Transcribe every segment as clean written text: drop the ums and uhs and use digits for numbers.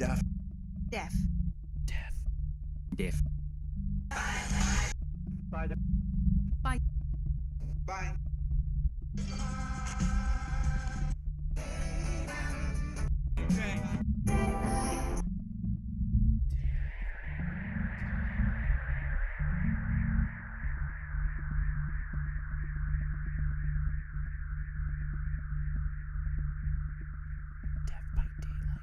Deaf. Deaf. Deaf. Deaf. Bye. Bye. Bye. Death by Daylight.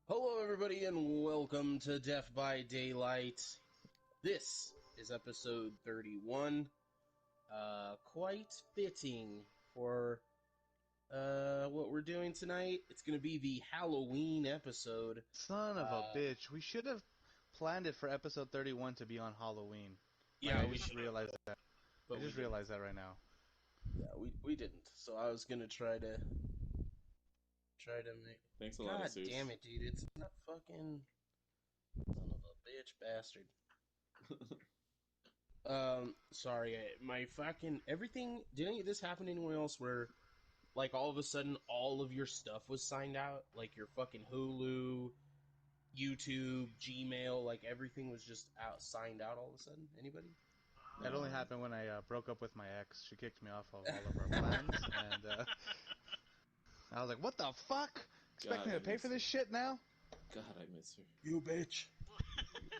Hello, everybody, and welcome to Death by Daylight. This is episode 31. Quite fitting for what we're doing tonight. It's going to be the Halloween episode. Son of a bitch. We should have planned it for episode 31 to be on Halloween. Yeah, I we just should. realized that. But I just realized that right now. Yeah, we didn't. So I was going to try to make... Thanks a lot, God Asus. damn it, dude. It's not fucking... Son of a bitch bastard. Sorry, my fucking... Everything... Did any of this happen to anyone else where, like, all of a sudden, all of your stuff was signed out? Like, your fucking Hulu, YouTube, Gmail, like, everything was just signed out all of a sudden? Anybody? That only happened when I broke up with my ex. She kicked me off of all of our plans, and I was like, what the fuck? Expect me to pay for this shit now? God, I miss her. You bitch.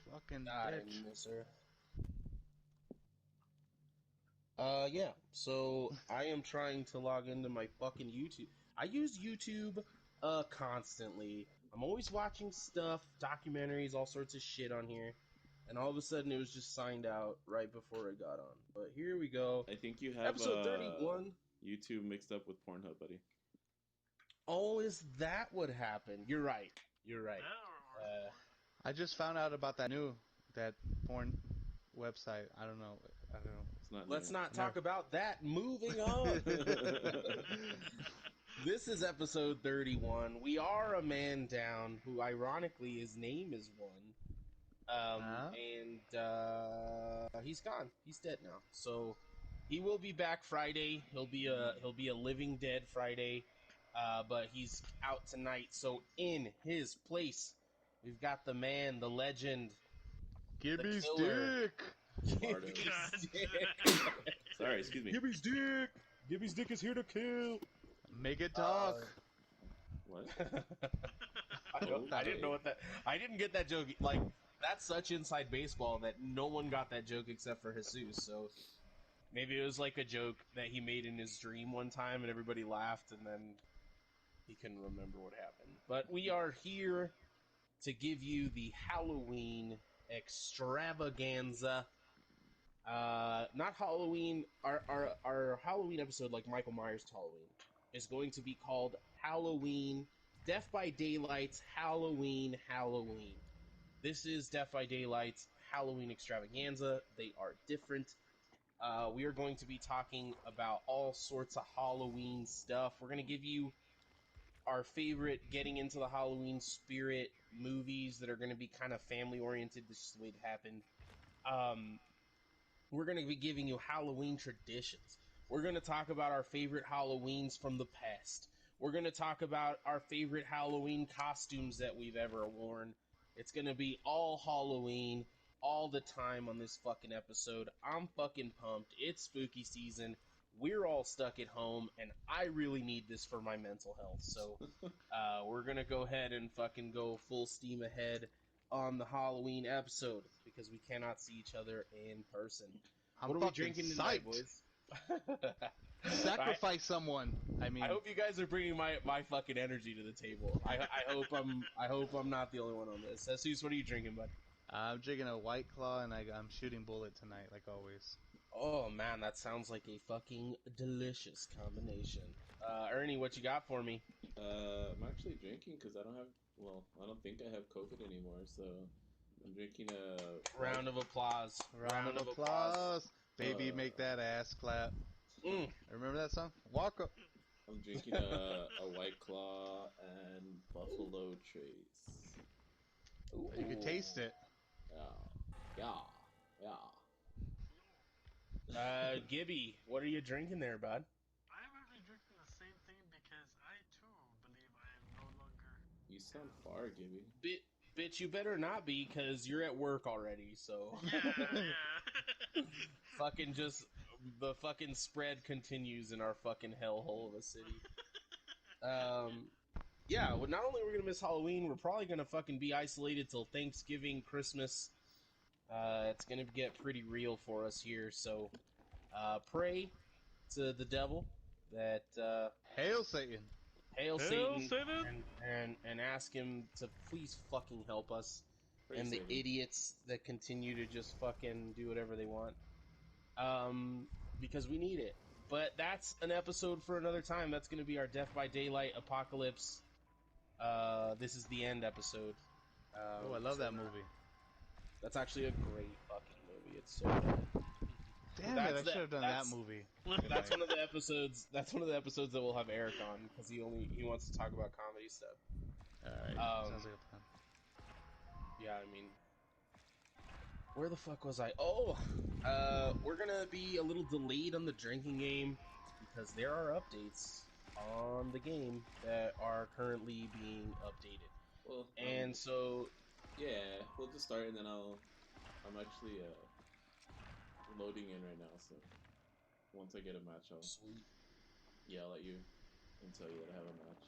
Fucking God, bitch. I miss her. Yeah, so I am trying to log into my fucking YouTube. I use YouTube, constantly. I'm always watching stuff, documentaries, all sorts of shit on here. And all of a sudden it was just signed out right before it got on. But here we go. I think you have Episode 31. YouTube mixed up with Pornhub, buddy. Oh, is that what happened? You're right. You're right. I just found out about that porn website. I don't know. It's not. Let's new. not talk about that. Moving on. This is episode 31. We are a man down, who ironically his name is One. And he's gone. He's dead now. So he will be back Friday. He'll be a living dead Friday. But he's out tonight. So in his place, we've got the man, the legend, Gibby's killer. dick! Gibby's dick. Sorry, excuse me. Gibby's dick. Gibby's dick is here to kill. Make it talk. What? I didn't know what that. I didn't get that joke. Like, that's such inside baseball that no one got that joke except for Jesus. So maybe it was like a joke that he made in his dream one time, and everybody laughed, and then he couldn't remember what happened. But we are here to give you the Halloween Extravaganza. Not Halloween. Our Halloween episode, like Michael Myers' Halloween, is going to be called Halloween. Death by Daylight's Halloween. This is Death by Daylight's Halloween Extravaganza. They are different. We are going to be talking about all sorts of Halloween stuff. We're going to give you our favorite getting into the Halloween spirit movies that are going to be kind of family oriented. This is the way it happened. We're going to be giving you Halloween traditions. We're going to talk about our favorite Halloweens from the past. We're going to talk about our favorite Halloween costumes that we've ever worn. It's going to be all Halloween all the time on this fucking episode. I'm fucking pumped. It's spooky season. We're all stuck at home, and I really need this for my mental health. So we're going to go ahead and fucking go full steam ahead on the Halloween episode because we cannot see each other in person. I'm What are we fucking drinking tonight, psyched. boys? Sacrifice someone. I mean, I hope you guys are bringing my fucking energy to the table. I hope I'm not the only one on this. Jesus, what are you drinking, bud? I'm drinking a White Claw, and I'm shooting bullet tonight, like always. Oh man, that sounds like a fucking delicious combination. Ernie, what you got for me? I'm actually drinking because I don't think I have COVID anymore, so I'm drinking a Round of applause. Round of applause. Baby, make that ass clap. Remember that song? Walk up. I'm drinking a White Claw and Buffalo Trace. You could taste it. Yeah. Gibby, what are you drinking there, bud? I am actually drinking the same thing because I too believe I am no longer. You sound far, Gibby. Bitch, you better not be, because you're at work already, so... Yeah. fucking just... The fucking spread continues in our fucking hellhole of a city. Yeah, well, not only are we gonna miss Halloween, we're probably gonna fucking be isolated till Thanksgiving, Christmas. It's gonna get pretty real for us here, so... pray to the devil that, Hail Satan! Hail Hail Satan, Satan! and ask him to please fucking help us. Praise And the Satan. idiots that continue to just fucking do whatever they want. Because we need it. But that's an episode for another time. That's going to be our Death by Daylight Apocalypse. This is the end episode. Oh, I love so that movie. That's actually a great fucking movie. It's so good. Damn That's it! I the- should have done that's- that movie. That's one of the episodes. That's one of the episodes that we'll have Eric on because he wants to talk about comedy stuff. All right. Sounds like a plan. Yeah, I mean, where the fuck was I? Oh, we're gonna be a little delayed on the drinking game because there are updates on the game that are currently being updated, Well, and so yeah, we'll just start and then I'm actually loading in right now, so once I get a match, I'll sweet, yell at you and tell you that I have a match.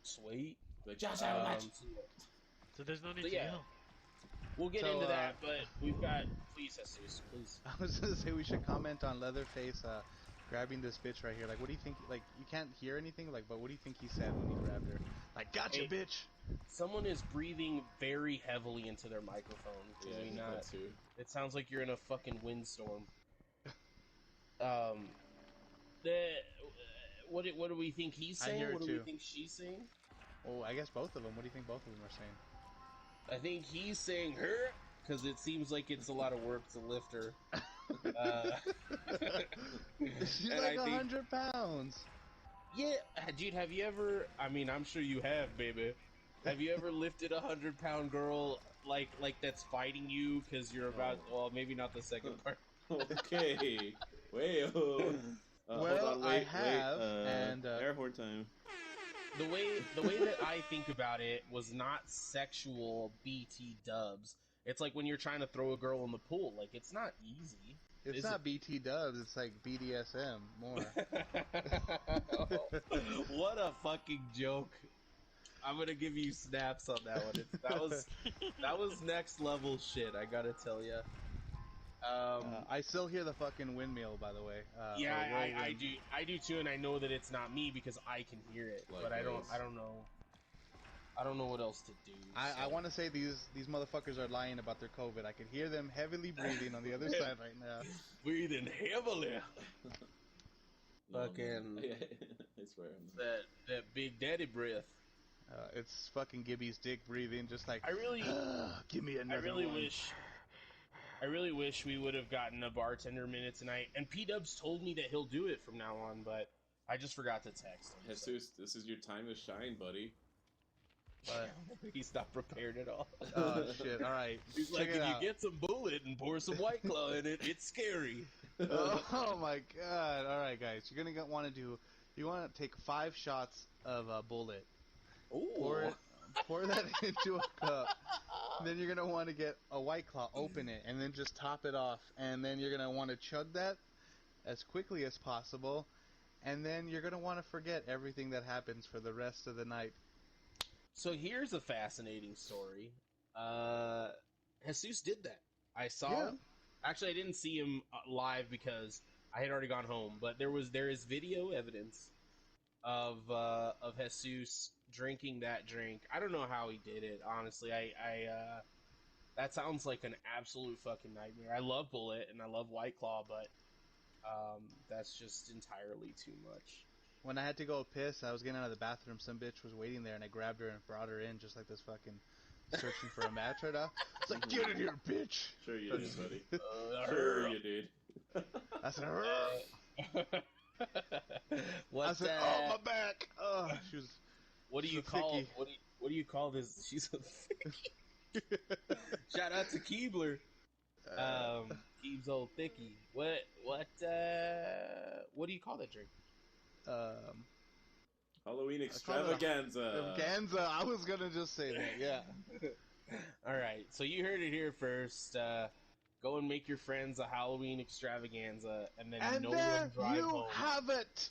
sweet. Like, Josh, I have a match. So there's no need So to yeah. yell. We'll get So, into that, but we've got please, Jesus, please. I was gonna say we should comment on Leatherface grabbing this bitch right here. Like, what do you think? Like, you can't hear anything. Like, but what do you think he said when he grabbed her? Like, gotcha, Hey. bitch. Someone is breathing very heavily into their microphone. Yeah, Can I we think not? that too. It sounds like you're in a fucking windstorm. The what do we think he's I saying? hear it What do we too. think she's saying? Oh, I guess both of them. What do you think both of them are saying? I think he's saying her because it seems like it's a lot of work to lift her. She's and like I think- 100 pounds. Yeah, dude. Have you ever? I mean, I'm sure you have, baby. Have you ever lifted 100-pound girl like that's fighting you because you're about? Well, maybe not the second part. Okay. Wait. Well, hold on, I wait, have, wait. and air horn time. The way that I think about it was not sexual BT dubs. It's like when you're trying to throw a girl in the pool. Like, it's not easy. it's not BT dubs. It's like BDSM more. What a fucking joke. I'm gonna give you snaps on that one. That was next level shit, I gotta tell you. I still hear the fucking windmill, by the way. Yeah, or whirlwind. I do too, and I know that it's not me because I can hear it, but I don't know what else to do. I want to say these motherfuckers are lying about their COVID. I can hear them heavily breathing on the other side right now. breathing heavily. No, Fucking man. I swear. that big daddy breath. It's fucking Gibby's dick breathing, just like I really, give me another one. I really wish we would have gotten a bartender minute tonight. And P-Dubs told me that he'll do it from now on, but I just forgot to text him. Jesus, this is your time to shine, buddy. But he's not prepared at all. Oh shit! All right, He's check like, it if out. you get some bullet and pour some White Claw in it, it's scary. Oh my god! All right, guys, you're gonna want to do. You want to take 5 shots of a bullet. Ooh. Pour that into a cup. Then you're gonna want to get a White Claw, open it, and then just top it off. And then you're gonna want to chug that as quickly as possible. And then you're gonna want to forget everything that happens for the rest of the night. So here's a fascinating story. Jesus did that. I saw him. Actually, I didn't see him live because I had already gone home. But there is video evidence of Jesus drinking that drink. I don't know how he did it. Honestly, I that sounds like an absolute fucking nightmare. I love Bullet and I love White Claw, but that's just entirely too much. When I had to go piss, I was getting out of the bathroom. Some bitch was waiting there, and I grabbed her and brought her in, just like this fucking searching for a match right now. It's like, get in here, bitch. Sure you did, buddy. Sure you did. I said, What's I said, that? oh, my back. Oh, she was. What do she's you a call? thicky. What do you call this? She's a thicky. Shout out to Keebler. Keeb's Old Thicky. What do you call that drink? Um, Halloween I call it extravaganza. Extravaganza. I was gonna just say that. Yeah. All right, so you heard it here first. Go and make your friends a Halloween extravaganza, and then And no there one drive you home. have it.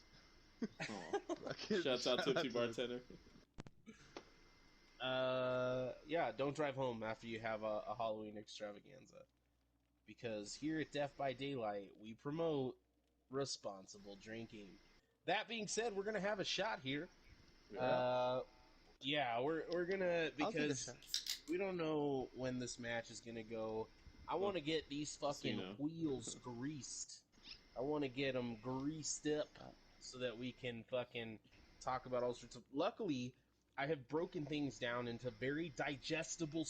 Aw. Shouts out Tipsy Bartender. Yeah, don't drive home after you have a Halloween extravaganza, because here at Death by Daylight we promote responsible drinking. That being said, we're gonna have a shot here. Yeah, we're gonna, I'll take a because shot. we don't know when this match is gonna go. I want to get these fucking Casino. wheels greased. I want to get them greased up so that we can fucking talk about all sorts of. Luckily, I have broken things down into very digestible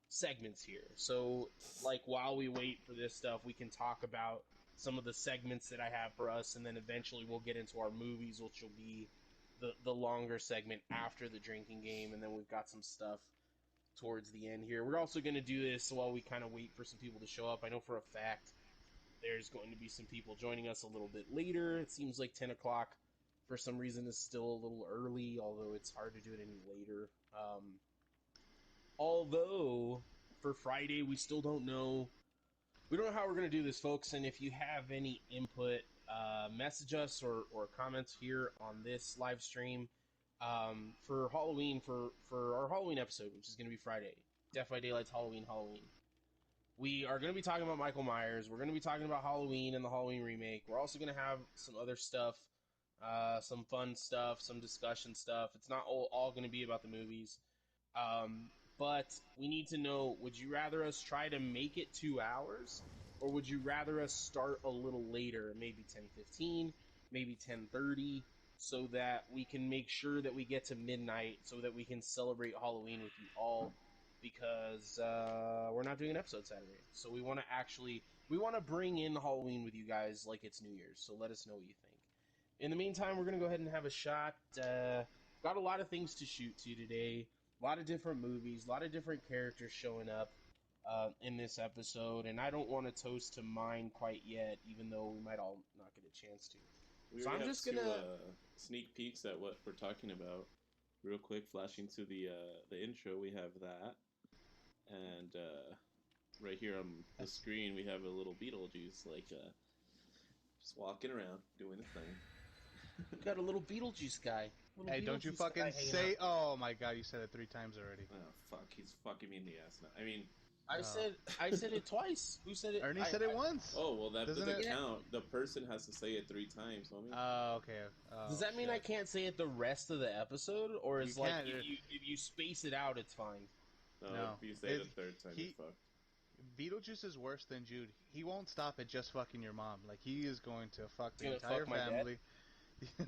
segments here. So, like, while we wait for this stuff, we can talk about some of the segments that I have for us, and then eventually we'll get into our movies, which will be the longer segment after the drinking game, and then we've got some stuff towards the end here. We're also going to do this while we kind of wait for some people to show up. I know for a fact there's going to be some people joining us a little bit later. It seems like 10 o'clock for some reason is still a little early, although it's hard to do it any later. Although for Friday, we still don't know. We don't know how we're going to do this, folks, and if you have any input, message us or comments here on this live stream for Halloween, for our Halloween episode, which is going to be Friday. Death by Daylight's Halloween. We are going to be talking about Michael Myers. We're going to be talking about Halloween and the Halloween remake. We're also going to have some other stuff, some fun stuff, some discussion stuff. It's not all going to be about the movies. But we need to know, would you rather us try to make it 2 hours, or would you rather us start a little later, maybe 10:15, maybe 10:30, so that we can make sure that we get to midnight so that we can celebrate Halloween with you all, because we're not doing an episode Saturday. So we want to bring in Halloween with you guys like it's New Year's, so let us know what you think. In the meantime, we're going to go ahead and have a shot. Got a lot of things to shoot to today. A lot of different movies, a lot of different characters showing up in this episode, and I don't want to toast to mine quite yet, even though we might all not get a chance to. We So already I'm have just two gonna. sneak peeks at what we're talking about. Real quick, flashing to the intro, we have that, and right here on the screen we have a little Beetlejuice, like just walking around doing a thing. We got a little Beetlejuice guy. Little Hey, don't you Beetlejuice guy fucking hanging say. out. Oh my god, you said it 3 times already. Oh fuck, he's fucking me in the ass now. I mean, I said it twice. Who said it? Ernie said it once. oh well, that Doesn't doesn't it? count. The person has to say it 3 times, homie. Oh, okay. Oh, Does that mean shit. I can't say it the rest of the episode, or is You like can't. if you space it out, it's fine? No. If you say It- the 3rd time, he- you're fucked. Beetlejuice is worse than Jude. He won't stop at just fucking your mom. Like, he is going to fuck the Gonna entire fuck my dad? family.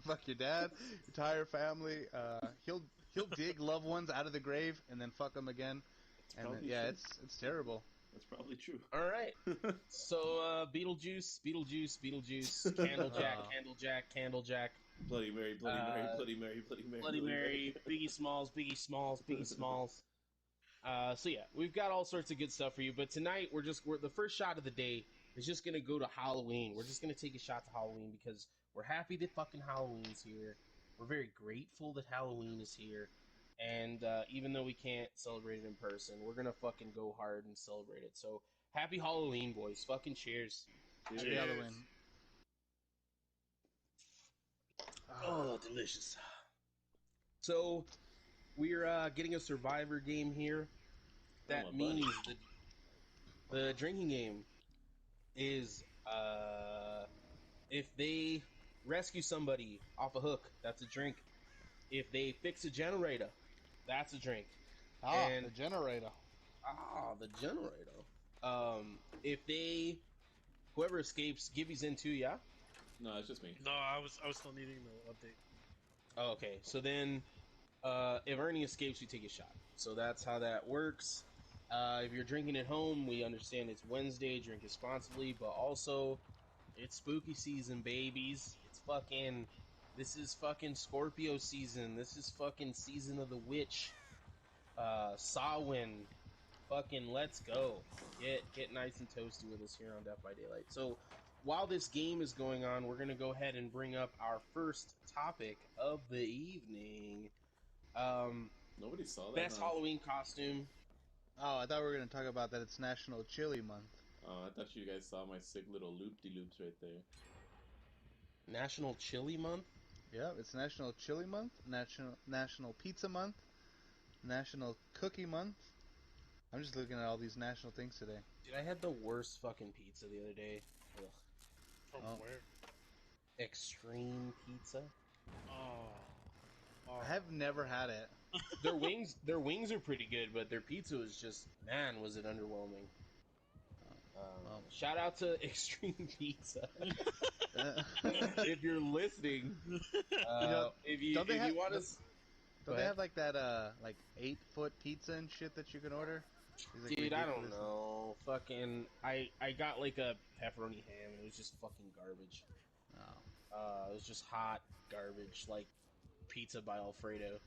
Fuck your dad, entire family. He'll dig loved ones out of the grave and then fuck them again. That's And then, probably yeah, true. it's terrible. That's probably true. All right. So Beetlejuice, Candlejack, Oh. Candlejack, Bloody Mary, Bloody Mary, Uh, Bloody Mary, Bloody Mary, Bloody Mary, Biggie Smalls. So yeah, we've got all sorts of good stuff for you. But tonight we're the first shot of the day is just gonna go to Halloween. We're just gonna take a shot to Halloween because we're happy that fucking Halloween's here. We're very grateful that Halloween is here. And even though we can't celebrate it in person, we're gonna fucking go hard and celebrate it. So happy Halloween, boys! Fucking cheers! Cheers. Happy Halloween. Oh, delicious. So we're getting a Survivor game here. That Oh, my buddy. means the drinking game is if they rescue somebody off a hook, that's a drink. If they fix a generator, that's a drink. And- the generator. The generator. If whoever escapes, Gibby's in too, yeah? No, it's just me. No, I was still needing the update. Oh, okay. So then, if Ernie escapes, we take a shot. So that's how that works. If you're drinking at home, we understand it's Wednesday, drink responsibly, but also, it's spooky season, babies. This is fucking Scorpio season. This is fucking season of the witch. Samhain. Fucking let's go. Get nice and toasty with us here on Death by Daylight. So, while this game is going on, we're gonna go ahead and bring up our first topic of the evening. Nobody saw that. Best Huh? Halloween costume. Oh, I thought we were going to talk about that it's National Chili Month. Oh, I thought you guys saw my sick little loop-de-loops right there. National Chili Month. Yeah, it's National Chili Month, National Pizza Month, National Cookie Month. I'm just looking at all these national things today. Dude, I had the worst fucking pizza the other day. Ugh. From Oh. where? Extreme pizza. Oh. I have never had it. Their wings are pretty good, but their pizza was just, man, was it underwhelming. Shout out to Extreme Pizza. If you're listening, if you want to, Don't they have like that like 8-foot pizza and shit that you can order? Like dude, I don't ridiculous. know. Fucking, I got like a pepperoni ham, and it was just fucking garbage. Oh. It was just hot garbage, like pizza by Alfredo.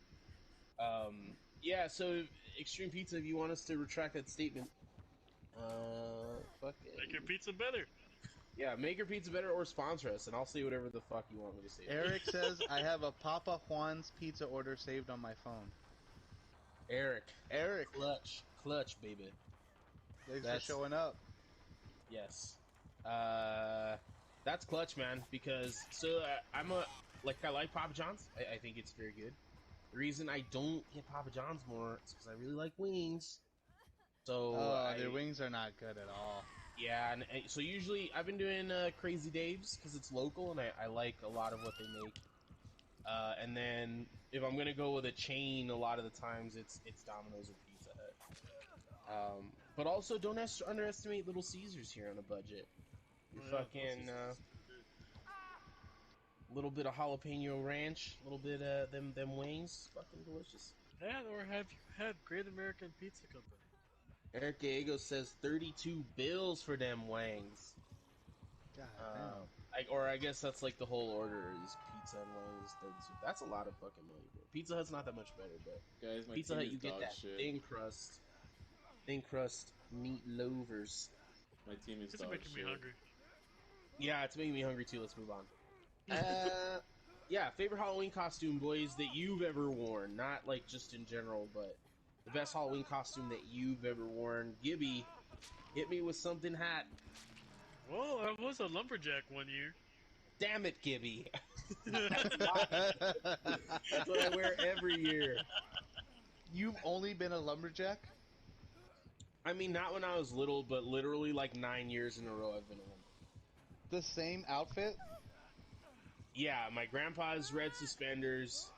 Yeah. So Extreme Pizza, if you want us to retract that statement, fucking Make your pizza better. yeah, make your pizza better or sponsor us, and I'll say whatever the fuck you want me to say. Eric says I have a Papa Juan's pizza order saved on my phone. Eric, Eric, clutch, baby. thanks for showing up. Yes. That's clutch, man. Because I like Papa John's. I think it's very good. The reason I don't get Papa John's more is because I really like wings. So their wings are not good at all. Yeah, and so usually I've been doing Crazy Dave's because it's local and I like a lot of what they make. And then if I'm gonna go with a chain, a lot of the times it's Domino's or Pizza Hut. But also don't underestimate Little Caesars here on a budget. Fucking little bit of jalapeno ranch, a little bit of them wings, fucking delicious. Yeah, or have you had Great American Pizza Company? Eric Diego says 32 bills for them wangs. God damn. I guess that's like the whole order is pizza and wangs. 32. That's a lot of fucking money, bro. Pizza Hut's not that much better, but Guys, my Pizza team Hut is you get dog that shit. thin crust meat loavers. My team is It's dog making shit. me hungry. Yeah, it's making me hungry too. Let's move on. Yeah, favorite Halloween costume, boys, that you've ever worn. Not like just in general, but the best Halloween costume that you've ever worn. Gibby, hit me with something hot. Well, I was a lumberjack one year. Damn it, Gibby. That's what I wear every year. You've only been a lumberjack? I mean, not when I was little, but literally like 9 years in a row I've been a lumberjack. The same outfit? Yeah, my grandpa's red suspenders,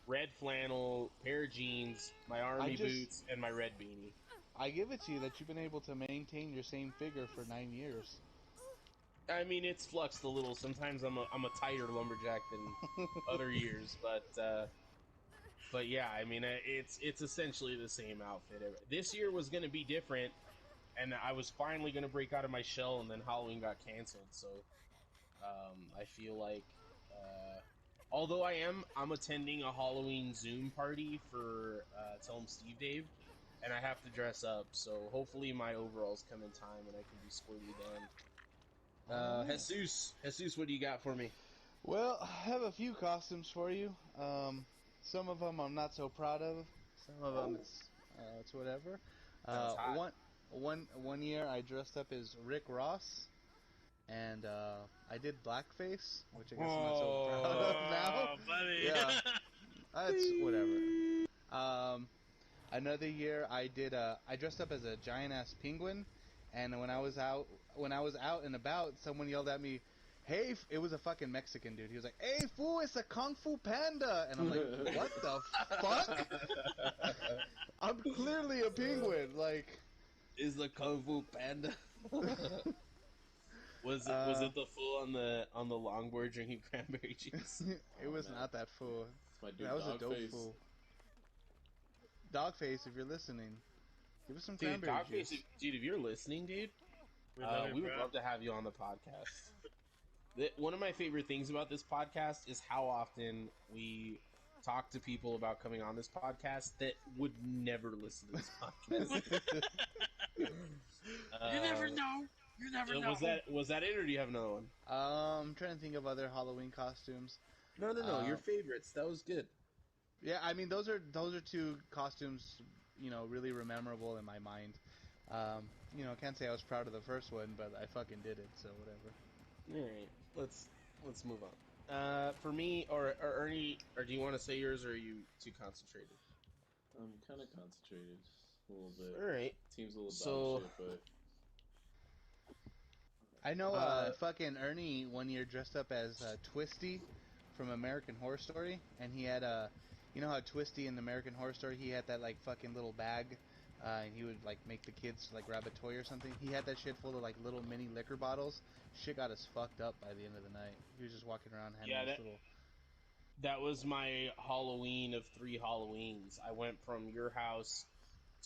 red flannel, pair of jeans, my army boots, and my red beanie. I give it to you that you've been able to maintain your same figure for 9 years. I mean, it's fluxed a little. Sometimes I'm a tighter lumberjack than other years, but yeah, I mean, it's essentially the same outfit. This year was going to be different, and I was finally going to break out of my shell, and then Halloween got canceled. So I feel like, although I'm attending a Halloween Zoom party for Tell 'em Steve Dave, and I have to dress up. So hopefully my overalls come in time, and I can be squirrely Dan. Jesus, what do you got for me? Well, I have a few costumes for you. Some of them I'm not so proud of. Some of them it's whatever. Sounds hot. One year I dressed up as Rick Ross, and I did blackface, which I guess I'm not so proud of now. Buddy. Yeah, that's whatever. Another year I dressed up as a giant ass penguin, and when I was out and about, someone yelled at me, "Hey!" It was a fucking Mexican dude. He was like, "Hey, fool! It's a Kung Fu Panda!" And I'm like, "What the fuck? I'm clearly a penguin." Like, Is the Kung Fu Panda? Was it the fool on the longboard drinking cranberry juice? It was man. not that fool. It's my dude That was a dope Dogface. fool. Dogface, if you're listening, give us some Dude, cranberry Dogface, juice. dude, if you're listening, dude, we would love to have you on the podcast. One of my favorite things about this podcast is how often we talk to people about coming on this podcast that would never listen to this podcast. You never know. You never know. Was that it, or do you have another one? I'm trying to think of other Halloween costumes. No. Your favorites. That was good. Yeah, I mean those are two costumes, really memorable in my mind. I can't say I was proud of the first one, but I fucking did it, so whatever. All right, let's move on. For me, or Ernie, or do you want to say yours, or are you too concentrated? I'm kind of concentrated a little bit. All right. Team's a little So- dog shit, but I know fucking Ernie one year dressed up as Twisty from American Horror Story, and he had you know how Twisty in American Horror Story, he had that like fucking little bag, and he would like make the kids like grab a toy or something. He had that shit full of like little mini liquor bottles. Shit got us fucked up by the end of the night. He was just walking around handing this little. That was my Halloween of 3 Halloweens. I went from your house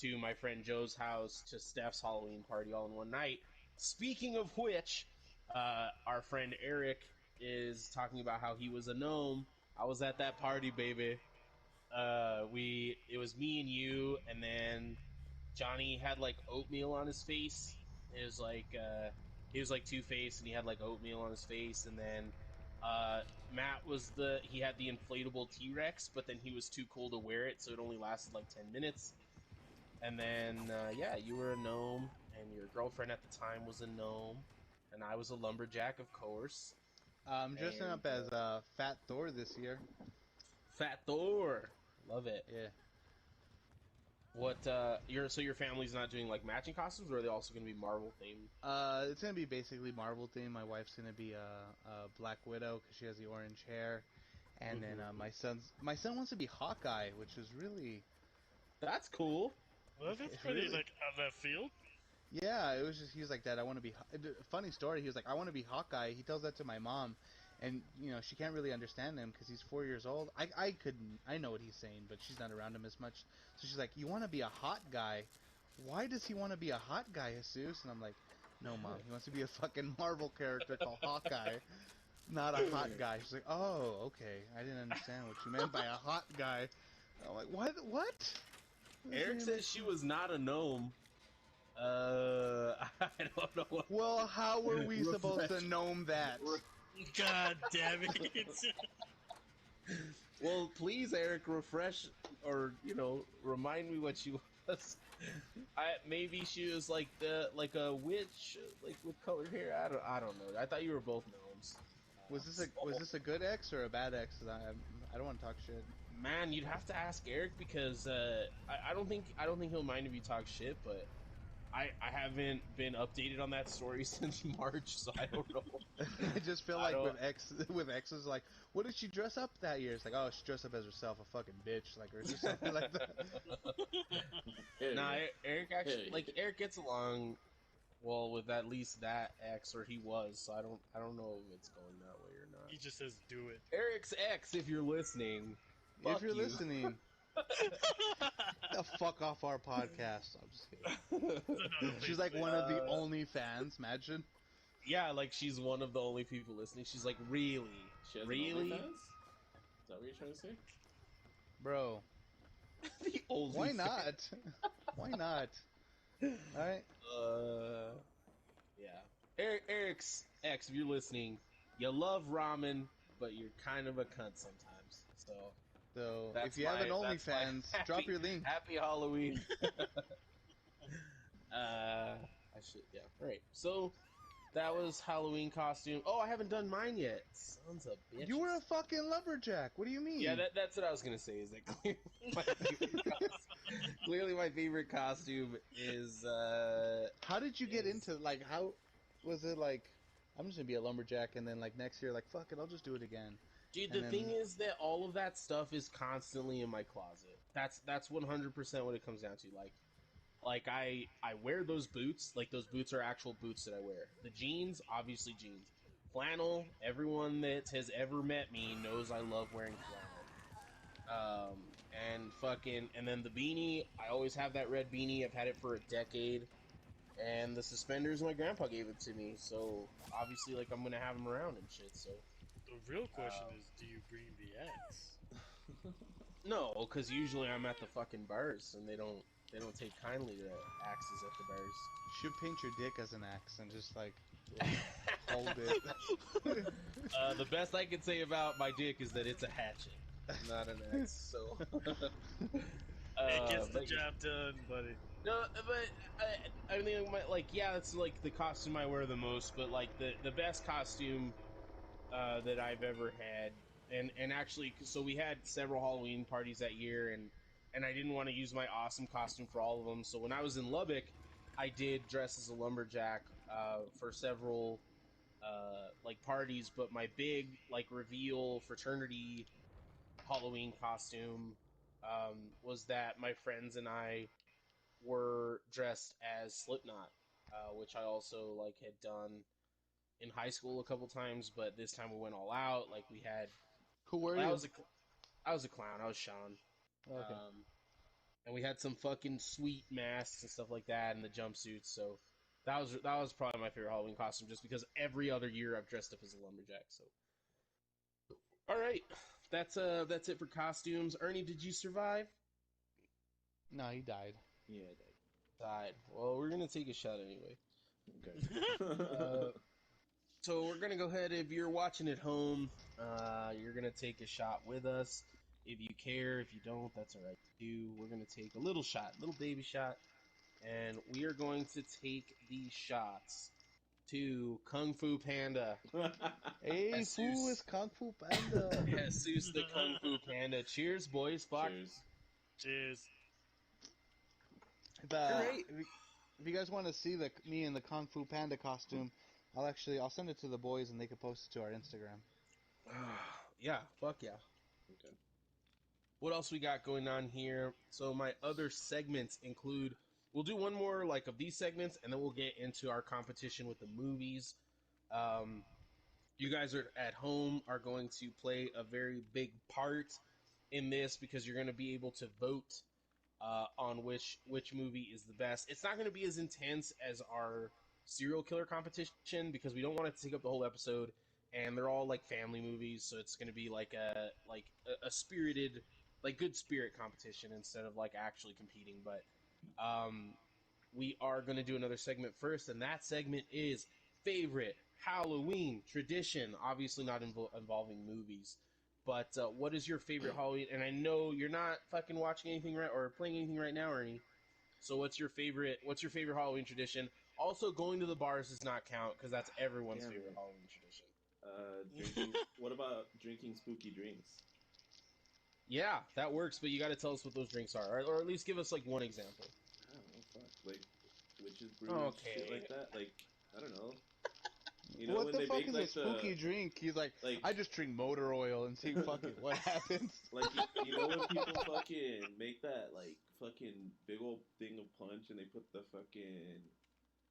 to my friend Joe's house to Steph's Halloween party all in one night. Speaking of which, our friend Eric is talking about how he was a gnome. I was at that party, baby. It was me and you, and then Johnny had like oatmeal on his face. It was like he was like Two-Face, and he had like oatmeal on his face, and then Matt he had the inflatable T-Rex, but then he was too cool to wear it, so it only lasted like 10 minutes. And then you were a gnome, and your girlfriend at the time was a gnome, and I was a lumberjack, of course. I'm dressing up as Fat Thor this year. Fat Thor, love it. Yeah. What your family's not doing like matching costumes, or are they also going to be Marvel themed? It's gonna be basically Marvel theme. My wife's gonna be a Black Widow because she has the orange hair, and then my son wants to be Hawkeye, which is really That's cool. Well, that's It's pretty really- like out of that field. yeah. It was just he was like, Dad, I want to be. Funny story. He was like, I want to be Hawkeye. He tells that to my mom, and she can't really understand him because he's 4 years old. I know what he's saying, but she's not around him as much. So she's like, you want to be a hot guy? Why does he want to be a hot guy, Jesus? And I'm like, no, Mom. He wants to be a fucking Marvel character called Hawkeye, not a hot guy. She's like, oh, okay. I didn't understand what you meant by a hot guy. I'm like, what? Eric says she was not a gnome. I don't know what. Well, how were we supposed to Refresh. know that? God damn it! Well, please, Eric, refresh or remind me what she was. Maybe she was like a witch, like with colored hair. I don't know. I thought you were both gnomes. Was this a good ex or a bad ex? I don't want to talk shit. Man, you'd have to ask Eric because I don't think he'll mind if you talk shit, but I haven't been updated on that story since March, so I don't know. I just feel I like don't- with exes, like, what did she dress up that year? It's like, oh, she dressed up as herself, a fucking bitch, like, or just something like that. hey, Nah, Eric actually Hey. Eric gets along well with at least that ex, or he was. So I don't know if it's going that way or not. He just says, "Do it." Eric's ex, if you're listening, If fuck you're you. listening, the fuck off our podcast. I'm just kidding. She's like one of the only fans. Imagine. Yeah, like she's one of the only people listening. She's like, really, she has an really, OnlyFans? Is that what you're trying to say? Bro, the only. why not? Why not? Alright. Yeah. Eric's ex, if you're listening, you love ramen, but you're kind of a cunt sometimes. So So, that's if you have an my- that's my OnlyFans, drop your link. Happy Halloween. I should, yeah. Alright, so that was Halloween costume. Oh, I haven't done mine yet. Sons of bitches. You were a fucking lumberjack. What do you mean? Yeah, that's what I was gonna say. Is that clearly my favorite costume is How did you get is- into, like, how was it like, I'm just gonna be a lumberjack, and then, like, next year, like, fuck it, I'll just do it again. dude. And The thing then- is that all of that stuff is constantly in my closet. That's 100% what it comes down to. Like I wear those boots. Like those boots are actual boots that I wear. The jeans, obviously jeans. Flannel. Everyone that has ever met me knows I love wearing flannel. And then the beanie. I always have that red beanie. I've had it for a decade. And the suspenders, my grandpa gave it to me. So obviously, like I'm gonna have them around and shit. So The real question is, do you bring the X? No, because usually I'm at the fucking bars and they don't take kindly to axes at the bars. Should paint your dick as an axe and just like hold it. The best I can say about my dick is that it's a hatchet, not an axe. So, It gets the but job done, buddy. no, but I mean, yeah, that's like the costume I wear the most. But like the best costume that I've ever had, and actually, so we had several Halloween parties that year, and I didn't want to use my awesome costume for all of them. So when I was in Lubbock, I did dress as a lumberjack for several like parties. But my big like reveal fraternity Halloween costume was that my friends and I were dressed as Slipknot, which I also like had done in high school a couple times, but this time we went all out. Like we had, Who were I you? was a, I was a clown. I was Sean, Okay. and we had some fucking sweet masks and stuff like that, and the jumpsuits. So that was probably my favorite Halloween costume, just because every other year I've dressed up as a lumberjack. So, all right, that's it for costumes. Ernie, did you survive? No, he died. Yeah, Died. Well, we're gonna take a shot anyway. okay. So we're gonna go ahead. If you're watching at home, you're gonna take a shot with us. If you care, if you don't, that's all right too. We're gonna take a little shot, little baby shot, and we are going to take these shots to Kung Fu Panda. Hey, Jesus. fool, it's Kung Fu Panda. Jesus the Kung Fu Panda. Cheers, boys. Fuck. Cheers. Cheers. If, All right. if you guys want to see me in the Kung Fu Panda costume, I'll send it to the boys and they can post it to our Instagram. Yeah. Fuck yeah. Okay. What else we got going on here? So my other segments include, we'll do one more like of these segments, and then we'll get into our competition with the movies. You guys are at home are going to play a very big part in this because you're going to be able to vote on which movie is the best. It's not going to be as intense as our serial killer competition because we don't want it to take up the whole episode, and they're all like family movies, so it's going to be like a spirited, like good spirit competition instead of like actually competing. But we are going to do another segment first, and that segment is favorite Halloween tradition. Obviously, not involving movies. But what is your favorite Halloween? And I know you're not fucking watching anything right or playing anything right now, Ernie. So what's your favorite? What's your favorite Halloween tradition? Also, going to the bars does not count because that's everyone's Damn favorite it. Halloween tradition. Drinking. What about drinking spooky drinks? Yeah, that works, but you got to tell us what those drinks are, or at least give us like one example. I don't know. Fuck. Like witches brew and Okay. shit like that. Like I don't know. You know What when the they fuck make is like a spooky the drink? He's like, like I just drink motor oil and see fuck it, what happens. like you know when people fucking make that like fucking big old thing of punch and they put the fucking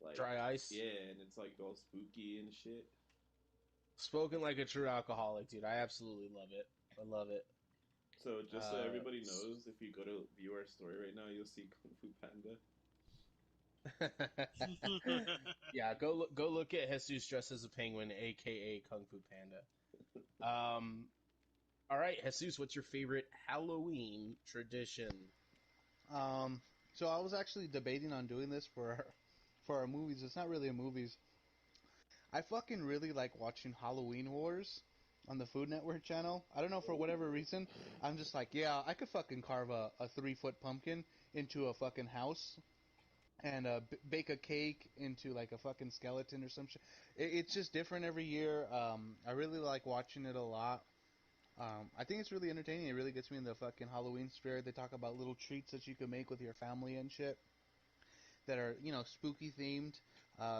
like Dry ice. yeah, and it's like all spooky and shit. Spoken like a true alcoholic, dude. I absolutely love it. I love it. So just so everybody knows, if you go to view our story right now, you'll see Kung Fu Panda. Yeah, go look at Jesus dressed as a penguin, aka Kung Fu Panda. All right, Jesus, what's your favorite Halloween tradition? So I was actually debating on doing this for our movies. It's not really a movies. I fucking really like watching Halloween Wars on the Food Network channel. I don't know, for whatever reason, I'm just like, yeah, I could fucking carve a 3-foot pumpkin into a fucking house and bake a cake into like a fucking skeleton or some shit. It's just different every year. I really like watching it a lot. I think it's really entertaining. It really gets me in the fucking Halloween spirit. They talk about little treats that you can make with your family and shit that are, spooky themed.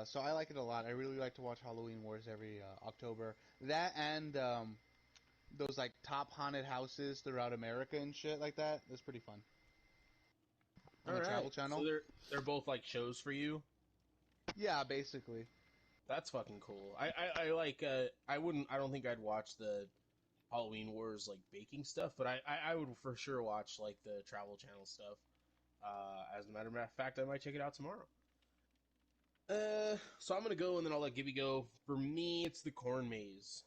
So I like it a lot. I really like to watch Halloween Wars every October. That and those like top haunted houses throughout America and shit like that. That's pretty fun. On All the Travel right, so Channel. they're both like shows for you. Yeah, basically. That's fucking cool. I like. I don't think I'd watch the Halloween Wars like baking stuff, but I would for sure watch like the Travel Channel stuff. As a matter of fact, I might check it out tomorrow. So I'm gonna go, and then I'll let Gibby go. For me, it's the corn maze.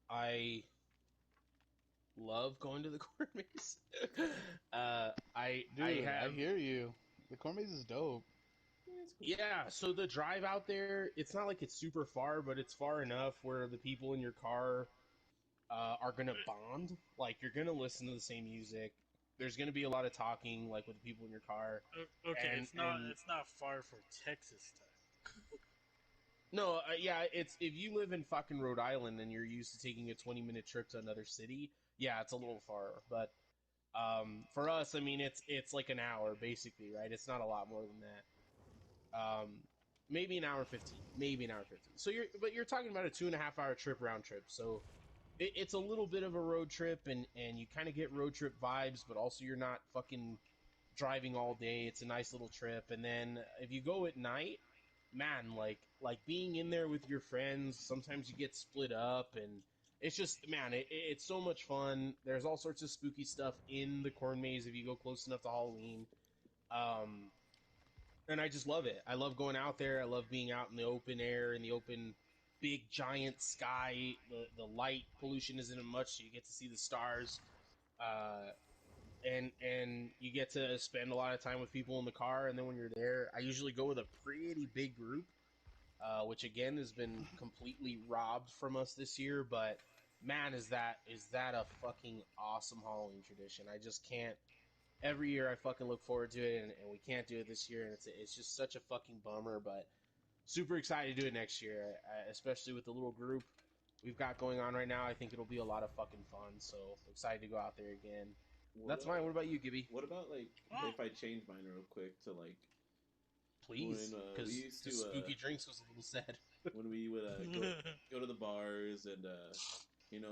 I love going to the corn maze. I Dude, I have hear you. The corn maze is dope. yeah. So the drive out there, it's not like it's super far, but it's far enough where the people in your car are gonna bond. Like you're gonna listen to the same music. There's gonna be a lot of talking, like with the people in your car, Okay, and it's not far for Texas time. no, yeah, it's if you live in fucking Rhode Island and you're used to taking a 20-minute trip to another city, yeah, it's a little far. But for us, I mean, it's like an hour basically, right? It's not a lot more than that. Maybe an hour 15, maybe an hour 15. So you're talking about a 2.5 hour trip round trip. So it's a little bit of a road trip, and you kind of get road trip vibes, but also you're not fucking driving all day. It's a nice little trip, and then if you go at night, man, like being in there with your friends. Sometimes you get split up, and it's just man, it's so much fun. There's all sorts of spooky stuff in the corn maze if you go close enough to Halloween. Um, and I just love it. I love going out there. I love being out in the open air, in the open, big giant sky. The light pollution isn't much, so you get to see the stars. Uh, and you get to spend a lot of time with people in the car. And then when you're there, I usually go with a pretty big group, which again has been completely robbed from us this year. But man, is that a fucking awesome Halloween tradition? I just can't. Every year I fucking look forward to it, and we can't do it this year, and it's just such a fucking bummer. But super excited to do it next year, especially with the little group we've got going on right now. I think it'll be a lot of fucking fun. So excited to go out there again. What That's mine. What about you, Gibby? What about like if I change mine real quick to like Please, when we because used to spooky drinks was a little sad. when we would go to the bars and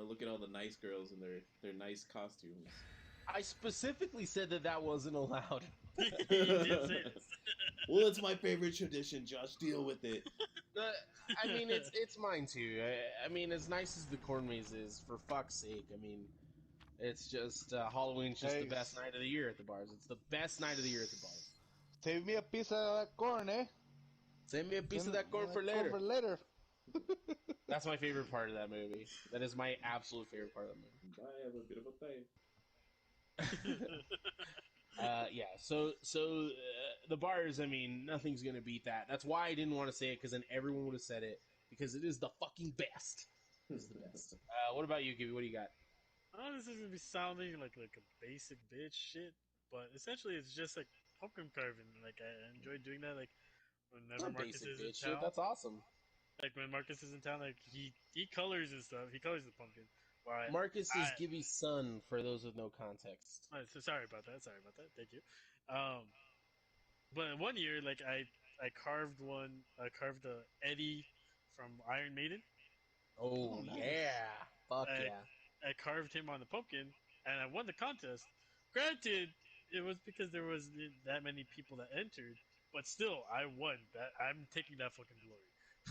look at all the nice girls in their nice costumes. I specifically said that wasn't allowed. He did say this. Well, it's my favorite tradition, Josh. Deal with it. Uh, I mean, it's mine too. I mean, as nice as the corn maze is, for fuck's sake. I mean, it's just Halloween's just the Hey, best night of the year at the bars. It's the best night of the year at the bars. save me a piece of that corn, eh? Send me a piece of Send that corn for corn later. for later. That's my favorite part of that movie. That is my absolute favorite part of the movie. I have a beautiful day. Yeah. So the bars. I mean, nothing's gonna beat that. That's why I didn't want to say it because then everyone would have said it because it is the fucking best. It's the best. What about you, Gibby? What do you got? Oh, this is gonna be sounding like a basic bitch shit, but essentially it's just like pumpkin carving. Like I enjoy doing that. Like It's whenever not Marcus basic is in bitch shit. town, That's awesome. like when Marcus is in town, like he colors and stuff. He colors the pumpkin. While Marcus is Gibby's son. For those with no context. so sorry about that. Sorry about that. Thank you. Um, but one year, like I carved one. I carved a Eddie from Iron Maiden. Oh, Oh, nice. yeah. Fuck I yeah. I carved him on the pumpkin, and I won the contest. Granted, it was because there was that many people that entered, but still, I won. That I'm taking that fucking glory.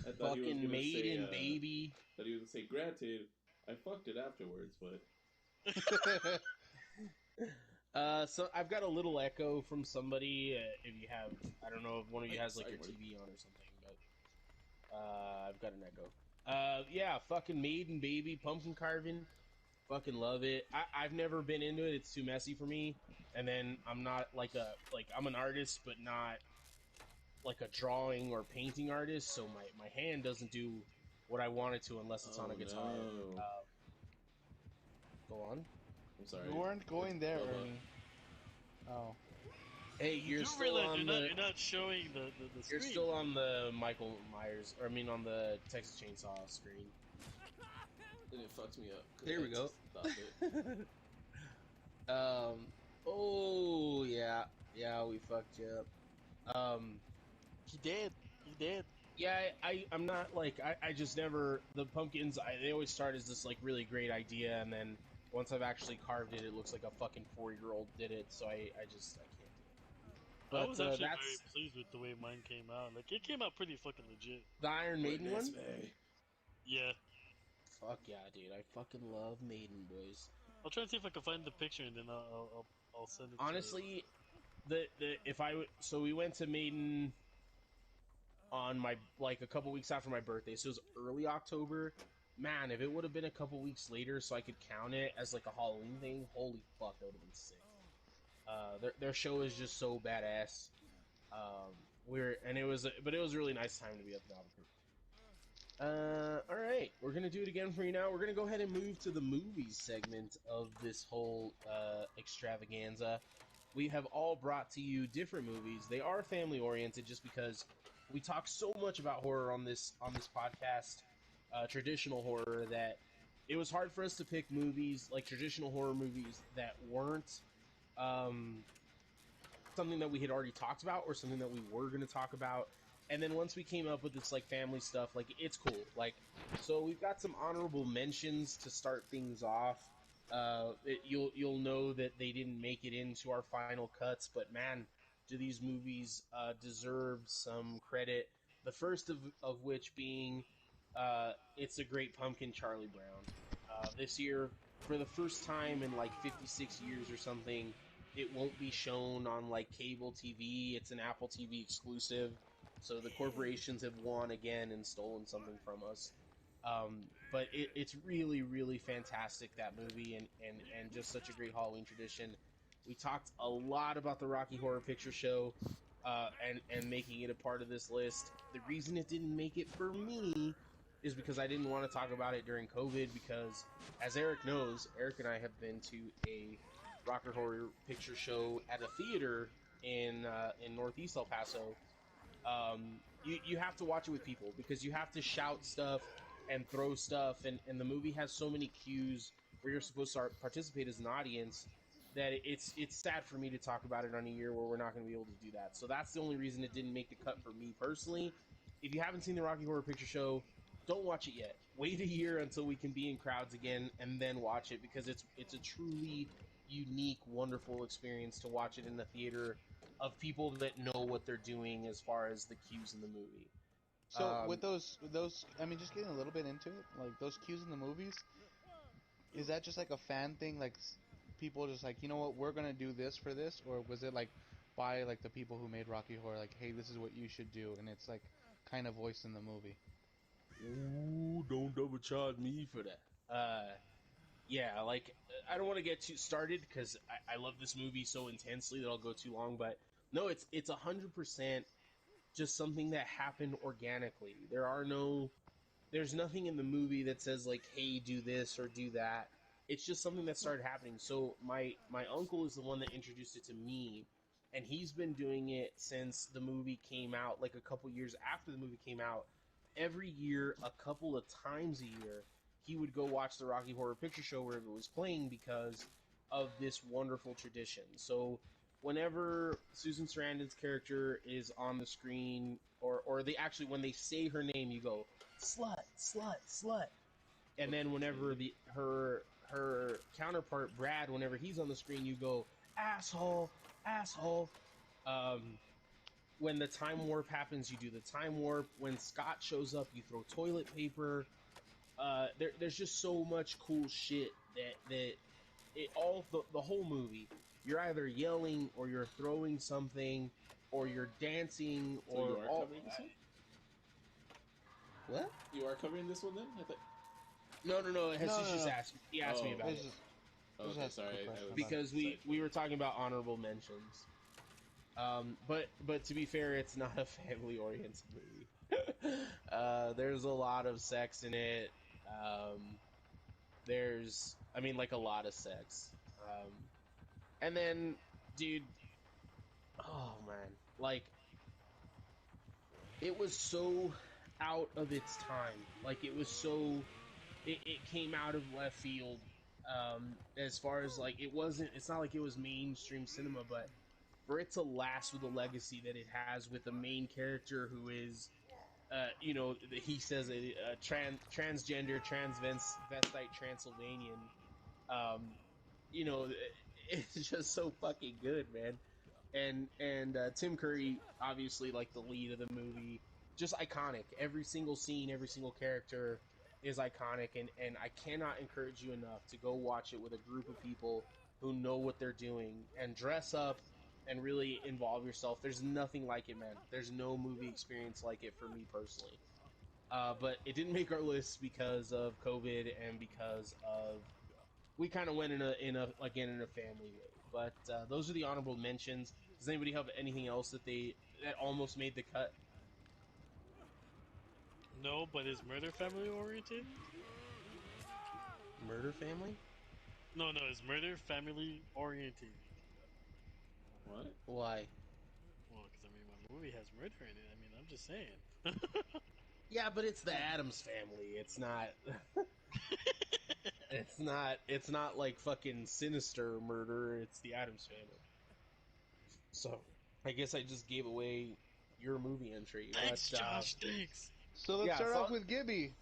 I thought he was Fucking gonna say. maiden baby. Thought he was gonna say. Granted, I fucked it afterwards, but So I've got a little echo from somebody. If you have, I don't know if one of you has like Sorry, your Marty. TV on or something, but I've got an echo. Yeah, fucking maiden baby pumpkin carving. Fucking love it. I've never been into it. It's too messy for me. And then I'm not like I'm an artist, but not like a drawing or painting artist. So my hand doesn't do what I want it to unless it's on a guitar. No. Go on. I'm sorry. You weren't going there, Bubba. Ernie. Oh. Hey, You you're do still realize on you're not showing the You're screen. still on the Michael Myers, or I mean, on the Texas Chainsaw screen. And it fucked me up. 'cause There I we go. just stopped it. Oh yeah, we fucked you up. He did. He did. Yeah, I'm not like I just never the pumpkins. They always start as this like really great idea, and then once I've actually carved it, it looks like a fucking 4-year-old did it. So I can't do it. But I was actually that's very pleased with the way mine came out. Like it came out pretty fucking legit. the Iron Maiden Witness one. me. Yeah. Fuck yeah, dude! I fucking love Maiden, boys. I'll try and see if I can find the picture and then I'll send it. Honestly, the if I so we went to Maiden. On my like a couple weeks after my birthday, so it was early October, man, if it would have been a couple weeks later so I could count it as like a Halloween thing, holy fuck, that would have been sick. Their show is just so badass. It was, but it was a really nice time to be up in Albuquerque. All right, we're gonna do it again for you now. We're gonna go ahead and move to the movies segment of this whole extravaganza. We have all brought to you different movies. They are family oriented, just because we talk so much about horror on this podcast, traditional horror, that it was hard for us to pick movies like traditional horror movies that weren't um, something that we had already talked about or something that we were going to talk about. And then once we came up with this like family stuff, like it's cool. Like, so we've got some honorable mentions to start things off. You'll know that they didn't make it into our final cuts, but man, do these movies deserve some credit. The first of which being It's a Great Pumpkin, Charlie Brown. This year, for the first time in like 56 years or something, it won't be shown on like cable TV. It's an Apple TV exclusive. So the corporations have won again and stolen something from us. But it's really, really fantastic, that movie, and just such a great Halloween tradition. We talked a lot about the Rocky Horror Picture Show and making it a part of this list. The reason it didn't make it for me is because I didn't want to talk about it during COVID, because, as Eric knows, Eric and I have been to a Rocky Horror Picture Show at a theater in Northeast El Paso. You have to watch it with people, because you have to shout stuff and throw stuff, and the movie has so many cues where you're supposed to participate as an audience, that it's sad for me to talk about it on a year where we're not going to be able to do that. So that's the only reason it didn't make the cut for me personally. If you haven't seen the Rocky Horror Picture Show, don't watch it yet. Wait a year until we can be in crowds again, and then watch it, because it's a truly unique, wonderful experience to watch it in the theater of people that know what they're doing as far as the cues in the movie. So with those, I mean, just getting a little bit into it, like those cues in the movies, is that just like a fan thing? Like people just like, you know what, we're gonna do this for this, or was it like by like the people who made Rocky Horror, like, hey, this is what you should do, and it's like kind of voiced in the movie? Ooh, don't double charge me for that. Yeah, like, I don't want to get too started, because I love this movie so intensely that I'll go too long. But no, it's 100% just something that happened organically. There's nothing in the movie that says like, hey, do this or do that. It's just something that started happening. So my uncle is the one that introduced it to me, and he's been doing it since the movie came out, like a couple years after the movie came out. Every year, a couple of times a year, he would go watch the Rocky Horror Picture Show wherever it was playing, because of this wonderful tradition. So whenever Susan Sarandon's character is on the screen, or they actually, when they say her name, you go, slut, slut, slut. And then whenever her counterpart Brad, whenever he's on the screen, you go, asshole, asshole. When the time warp happens, you do the time warp. When Scott shows up, you throw toilet paper. There's just so much cool shit that the whole movie, you're either yelling, or you're throwing something, or you're dancing, So or you are all. covering this one? What? You are covering this one then? I thought. No. Jesus No, just no. asked. He asked me about This it, is Oh, Just okay, ask a sorry. quick I question was about because we were talking about honorable mentions. But to be fair, it's not a family oriented movie. There's a lot of sex in it. I mean, like, a lot of sex. And then, dude, oh man, like, it was so out of its time. Like, it was so, it came out of left field. As far as like, it's not like it was mainstream cinema, but for it to last with the legacy that it has, with the main character who is, he says a transgender, transvestite Transylvanian. Um, you know, it's just so fucking good, man. And Tim Curry, obviously, like the lead of the movie, just iconic. Every single scene, every single character is iconic, and I cannot encourage you enough to go watch it with a group of people who know what they're doing, and dress up and really involve yourself. There's nothing like it, man. There's no movie experience like it for me personally. But it didn't make our list because of COVID and because of we kind of went in a family way. But those are the honorable mentions. Does anybody have anything else that almost made the cut? No, but is Murder family oriented? Murder Family? No, is Murder family oriented? What? Why? Well, because I mean, my movie has murder in it. I mean, I'm just saying. Yeah, but it's the Adams Family. It's not. It's not. It's not like fucking sinister murder. It's the Adams Family. So, I guess I just gave away your movie entry. Thanks, But Josh. Thanks. So let's Yeah, start so- off with Gibby.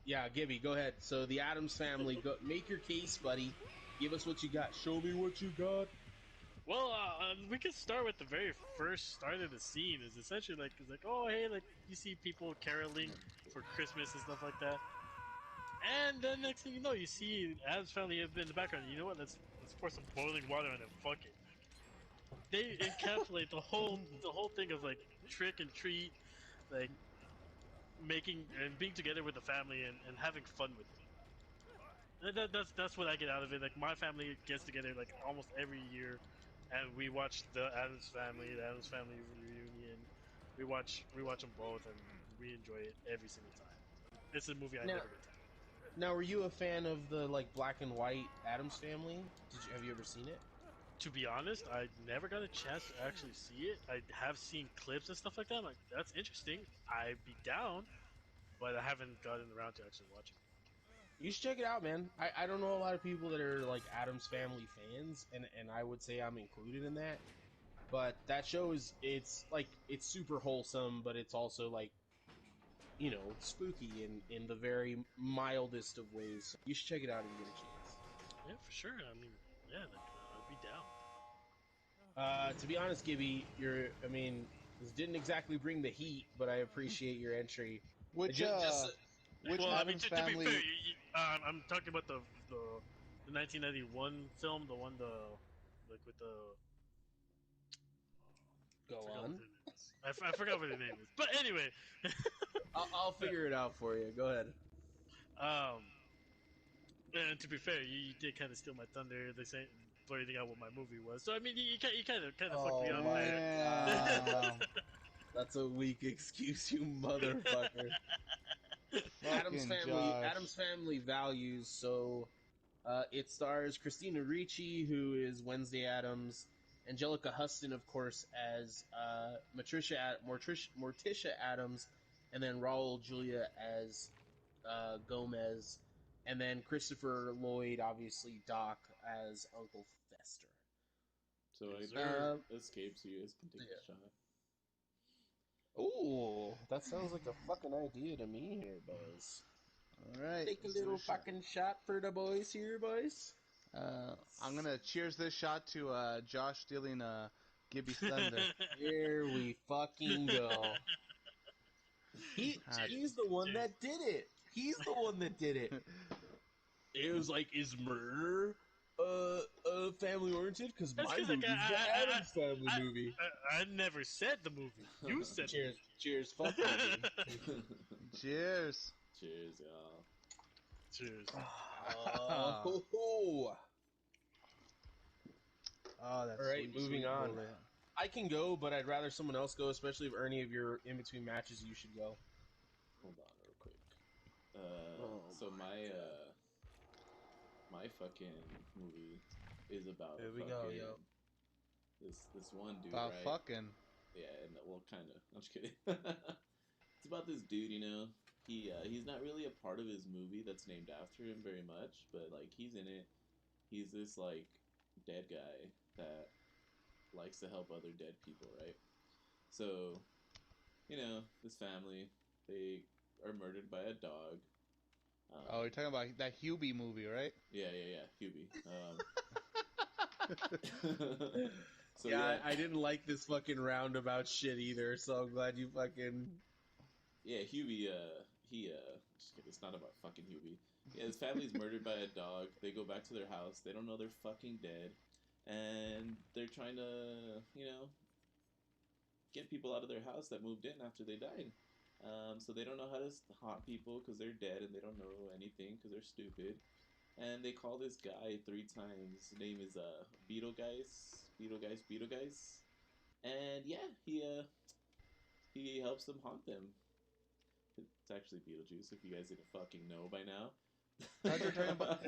yeah, Gibby, go ahead. So the Adams Family, go make your case, buddy. Give us what you got. Show me what you got. Well, we can start with the very first start of the scene. Is essentially like it's like, oh hey, like you see people caroling for Christmas and stuff like that, and then next thing you know, you see Adam's family in the background. You know what? Let's pour some boiling water on it. Fuck it. They encapsulate the whole thing of like trick and treat, like making and being together with the family and having fun with it. That's what I get out of it. Like my family gets together like almost every year, and we watch the Adams Family reunion. We watch them both, and we enjoy it every single time. It's a movie I Now- never get tired. Now, were you a fan of the like black and white Adams Family? Have you ever seen it? To be honest, I never got a chance to actually see it. I have seen clips and stuff like that. I'm like, that's interesting. I'd be down, but I haven't gotten around to actually watching it. You should check it out, man. I don't know a lot of people that are like Adams Family fans, and I would say I'm included in that. But that show it's super wholesome, but it's also like spooky in the very mildest of ways. You should check it out if you get a chance. Yeah, for sure. I mean, yeah, like I'd be down. To be honest, Gibby, this didn't exactly bring the heat, but I appreciate your entry. Which which Well, I mean, Adams to be family? fair, I'm talking about the 1991 film, the one like with the Go I forgot on. what her name is. I forgot what her name is, but anyway, I'll figure it out for you. Go ahead. um, and to be fair, you did kind of steal my thunder. They say blurting out what my movie was, so I mean, you kind of fucked me Oh up my there. God. That's a weak excuse, you motherfucker. Fucking Josh. Adam's Family values. So it stars Christina Ricci, who is Wednesday Adams, Angelica Huston, of course, as Morticia Adams, and then Raul Julia as Gomez, and then Christopher Lloyd, obviously Doc, as Uncle Fester. So Yes, I sir. escapes you guys can take Yeah. the shot. Ooh, that sounds like a fucking idea to me here, boys. All right. Take a little fucking shot for the boys here, boys. I'm gonna cheers this shot to Josh stealing Gibby's thunder. Here we fucking go. He's the one that did it. He's the one that did it. It was like, is murder family oriented? Because That's my 'cause, like, movie's the Adams Family movie. I never said the movie. You said Cheers, cheers, fuck the movie. movie. Cheers. Cheers, y'all. Cheers. Oh, Oh, that's All right, sweet, moving sweet on. bullet. I can go, but I'd rather someone else go, especially if any of your in between matches you should go. Hold on, real quick. Oh So my my fucking movie is about Here a we fucking go, yo. this one dude, About right? fucking. Yeah, and well, kind of. I'm just kidding. It's about this dude, you know. He's not really a part of his movie that's named after him very much, but like he's in it. He's this like dead guy that likes to help other dead people, right? So, you know, this family, they are murdered by a dog. Oh, you're talking about that Hubie movie, right? Yeah, Hubie. So Yeah, I didn't like this fucking roundabout shit either, so I'm glad you fucking. yeah, Hubie. Just kidding. It's not about fucking Hubie. Yeah, his family's murdered by a dog. They go back to their house. They don't know they're fucking dead, and they're trying to, get people out of their house that moved in after they died. So they don't know how to haunt people because they're dead and they don't know anything because they're stupid. And they call this guy 3 times. His name is Beetlegeist, Beetlegeist, Beetlegeist. And yeah, he helps them haunt them. It's actually Beetlejuice. If you guys didn't fucking know by now. As we're talking about,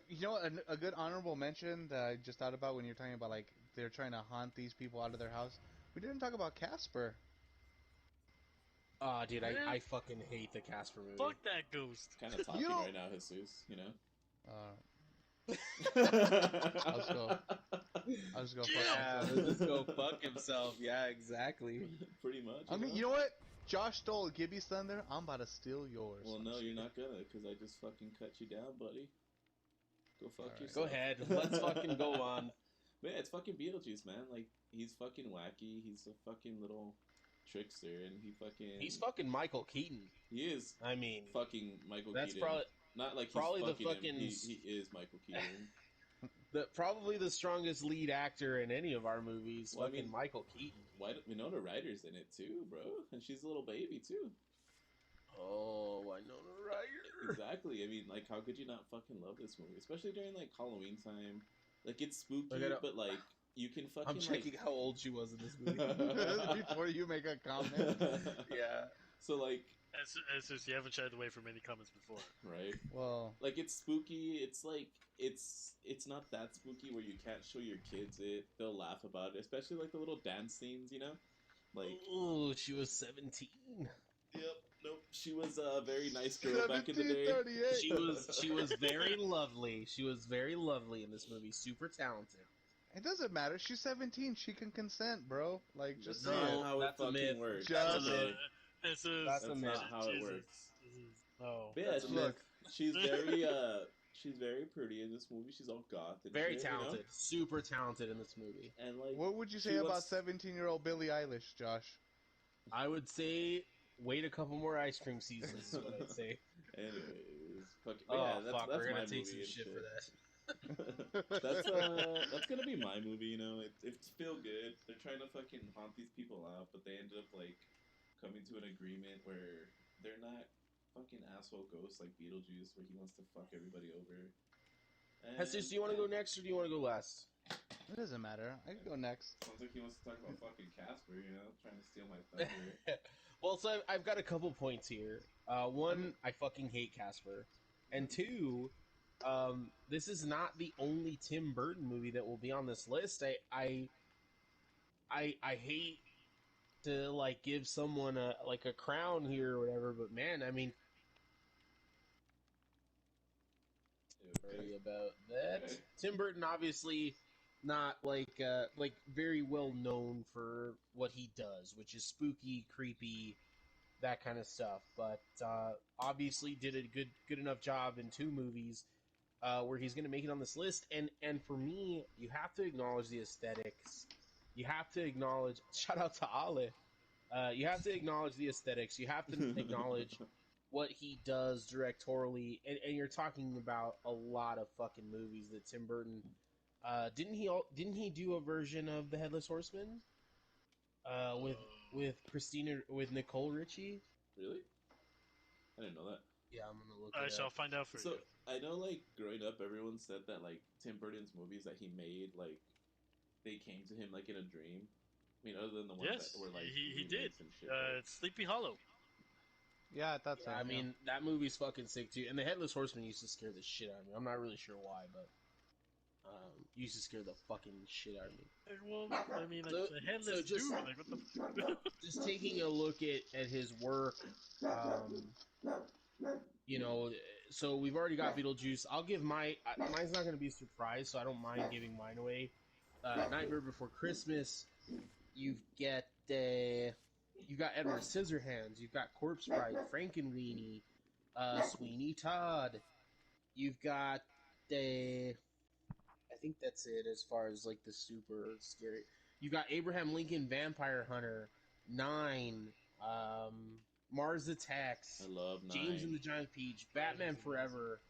you know what, a good honorable mention that I just thought about when you're talking about like they're trying to haunt these people out of their house. We didn't talk about Casper. Oh, dude, Yeah. I fucking hate the Casper movie. Fuck that ghost. Kind of talking You know- right now, Jesus. You know. I'll just go. I'll just go. Fuck Yeah, myself. let's just go fuck himself. Yeah, exactly. Pretty much. I mean, you know what? Josh stole Gibby's thunder. I'm about to steal yours. Well, no, you're not gonna, because I just fucking cut you down, buddy. Go fuck Alright. yourself. Go ahead. Let's fucking go on. But yeah, it's fucking Beetlejuice, man. Like, he's fucking wacky. He's a fucking little trickster, and He's fucking Michael Keaton. He is I mean, fucking Michael that's Keaton. probably Not like he's probably the fucking him. fucking- He is Michael Keaton. probably the strongest lead actor in any of our movies. Well, I fucking mean- Michael Keaton. Winona Ryder's in it too, bro. And she's a little baby too. Oh, Winona Ryder. Exactly. I mean, like, how could you not fucking love this movie? Especially during, like, Halloween time. Like, it's spooky, Look at- but, like, you can fucking, I'm checking how old she was in this movie. Before you make a comment. Yeah. So, like, As you haven't shied away from any comments before. right? Well, Like, it's spooky. It's, like, it's not that spooky where you can't show your kids it. They'll laugh about it. Especially, like, the little dance scenes, you know? Like, Oh, she was 17. yep, nope. She was a very nice girl back in the day. 1738. She was very lovely. She was very lovely in this movie. Super talented. It doesn't matter. She's 17. She can consent, bro. Like, just That's say not it. how that's it a fucking myth. works. Just- This is That's a That's myth. not how it Jesus. works. No. But yeah, That's a Look, she's very pretty in this movie. She's all goth and Very shit, you know? talented. Super talented in this movie. And like, what would you she say about was- 17-year-old Billie Eilish, Josh? I would say wait a couple more ice cream seasons is what I'd say. anyways, fuck, Oh, yeah, that's, fuck. that's We're my gonna take movie some and shit for that. That's gonna be my movie. You know, it's feel good. They're trying to fucking haunt these people out, but they ended up like coming to an agreement where they're not fucking asshole ghosts like Beetlejuice, where he wants to fuck everybody over. And, Jesus, do you want to go next or do you want to go last? It doesn't matter. I can go next. Sounds like he wants to talk about fucking Casper. You know, trying to steal my thunder. Well, so I've got a couple points here. One, I fucking hate Casper, and two, this is not the only Tim Burton movie that will be on this list. I hate to like give someone a crown here or whatever, but man, I mean, sorry about that. Okay. Tim Burton obviously not like very well known for what he does, which is spooky, creepy, that kind of stuff. But obviously did a good enough job in 2 movies where he's going to make it on this list. And for me, you have to acknowledge the aesthetics. You have to acknowledge. Shout out to Ale. You have to acknowledge the aesthetics. You have to acknowledge what he does directorially, and you're talking about a lot of fucking movies that Tim Burton didn't he do a version of The Headless Horseman with Nicole Richie? Really? I didn't know that. Yeah, I'm gonna look. I it shall up. find out for So you. I know, like, growing up, everyone said that like Tim Burton's movies that he made, like, they came to him like in a dream. I mean, other than the ones Yes, that were like he did. remakes and shit. but- It's Sleepy Hollow. Yeah, I thought so. Yeah, I mean, that movie's fucking sick too. And The Headless Horseman used to scare the shit out of me. I'm not really sure why, but used to scare the fucking shit out of me. Well, I mean, like, So- the headless so just- dude. Like, what the? Just taking a look at his work, you know, so we've already got Beetlejuice. I'll give mine's not going to be a surprise, so I don't mind giving mine away. Nightmare Before Christmas. You got Edward Scissorhands. You've got Corpse Bride, Frankenweenie, Sweeney Todd. You've got I think that's it as far as like the super scary. You've got Abraham Lincoln Vampire Hunter, 9, Mars Attacks, I love James and Nine. the Giant Peach, Batman Forever.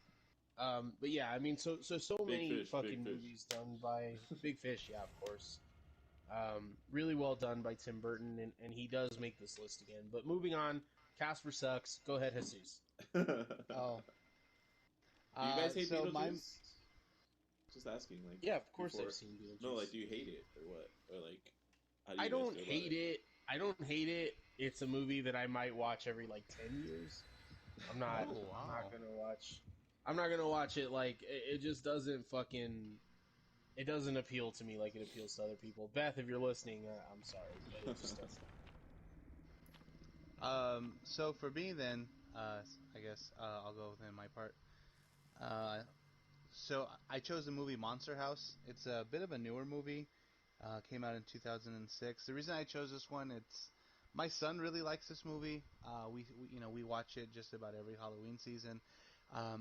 But yeah, I mean, so many Fish, fucking Big Fish. movies done by Big Fish, yeah, of course. Really well done by Tim Burton, and he does make this list again. But moving on Casper sucks. Go ahead, Jesus. Oh. Do you guys hate so Beetlejuice? my Just asking, like. Yeah, of course before... I've seen Beetlejuice. No, like, do you hate it or what? Or like, how do you I guys don't feel hate about it. I don't hate it. It's a movie that I might watch every like 10 years. I'm not. Oh, I'm wow. not gonna watch. I'm not gonna watch it. Like it just doesn't fucking. It doesn't appeal to me like it appeals to other people. Beth, if you're listening, I'm sorry, but it just doesn't. So for me then, I guess I'll go within my part. So I chose the movie Monster House. It's a bit of a newer movie. Came out in 2006. The reason I chose this one, it's my son really likes this movie. We watch it just about every Halloween season.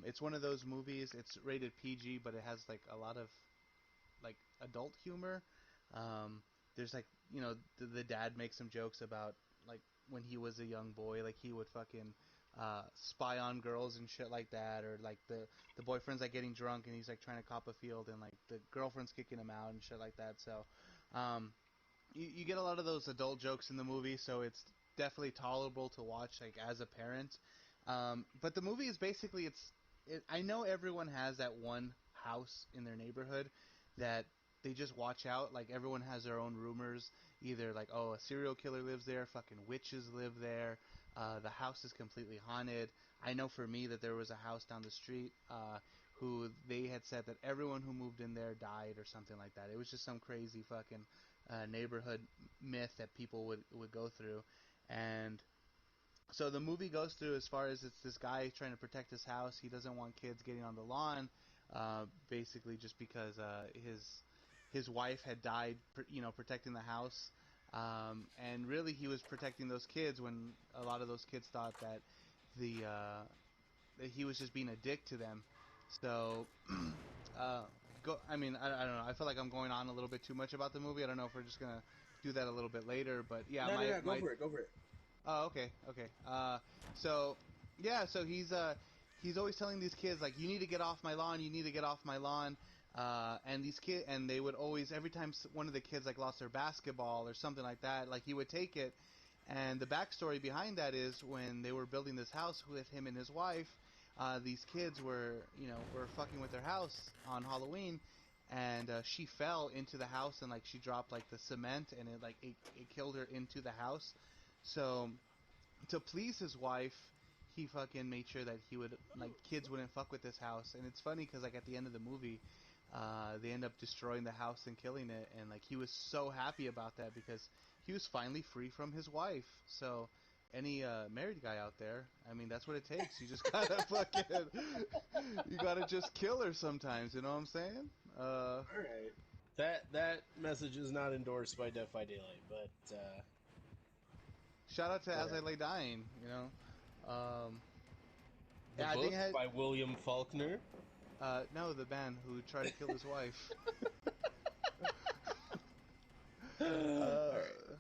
It's one of those movies. It's rated PG, but it has like a lot of like adult humor. There's like the dad makes some jokes about like when he was a young boy, like he would fucking spy on girls and shit like that, or like the boyfriend's like getting drunk and he's like trying to cop a field and like the girlfriend's kicking him out and shit like that. So you get a lot of those adult jokes in the movie, so it's definitely tolerable to watch like as a parent. But the movie is basically I know everyone has that one house in their neighborhood that they just watch out. Like everyone has their own rumors, either like, oh, a serial killer lives there, fucking witches live there, the house is completely haunted. I know for me that there was a house down the street who they had said that everyone who moved in there died or something like that. It was just some crazy fucking neighborhood myth that people would go through. And so the movie goes through as far as it's this guy trying to protect his house. He doesn't want kids getting on the lawn, basically just because his wife had died, protecting the house. And really he was protecting those kids when a lot of those kids thought that that he was just being a dick to them. So, I mean, I don't know. I feel like I'm going on a little bit too much about the movie. I don't know if we're just gonna do that a little bit later, but yeah, No, go for it. Go for it. Oh, okay. So yeah, so he's always telling these kids like, you need to get off my lawn. You need to get off my lawn. And they would always, every time one of the kids like lost their basketball or something like that, like he would take it. And the backstory behind that is when they were building this house with him and his wife, these kids were fucking with their house on Halloween, and she fell into the house and like she dropped like the cement and it killed her into the house. So to please his wife, he fucking made sure that he would like kids wouldn't fuck with this house. And it's funny because like at the end of the movie, they end up destroying the house and killing it, and like he was so happy about that because he was finally free from his wife. So any married guy out there, I mean, that's what it takes. You just gotta fucking you gotta just kill her sometimes. You know what I'm saying? All right. That message is not endorsed by Death by Daylight, but Shout out to As I whatever. Lay Dying. The Yeah, I book think it had, by William Faulkner. no, the man who tried to kill his wife. All Uh, right.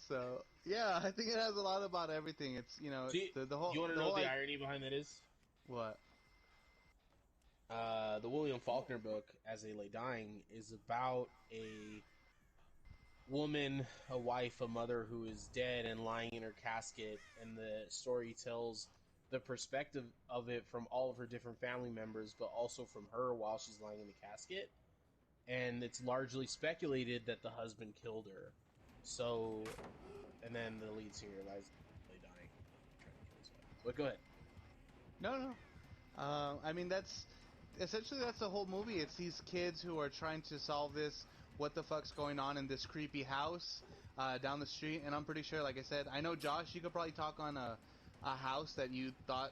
so yeah, I think it has a lot about everything. It's See, the whole you want to know what the irony behind that is? what? The William Faulkner book, As They Lay Dying, is about a woman, a wife, a mother who is dead and lying in her casket, and the story tells the perspective of it from all of her different family members, but also from her while she's lying in the casket. And it's largely speculated that the husband killed her. So, and then the lead singer lies dying, trying to kill his wife. But go ahead. No. I mean that's the whole movie. It's these kids who are trying to solve this. What the fuck's going on in this creepy house down the street? And I'm pretty sure, like I said, I know Josh. You could probably talk on a house that you thought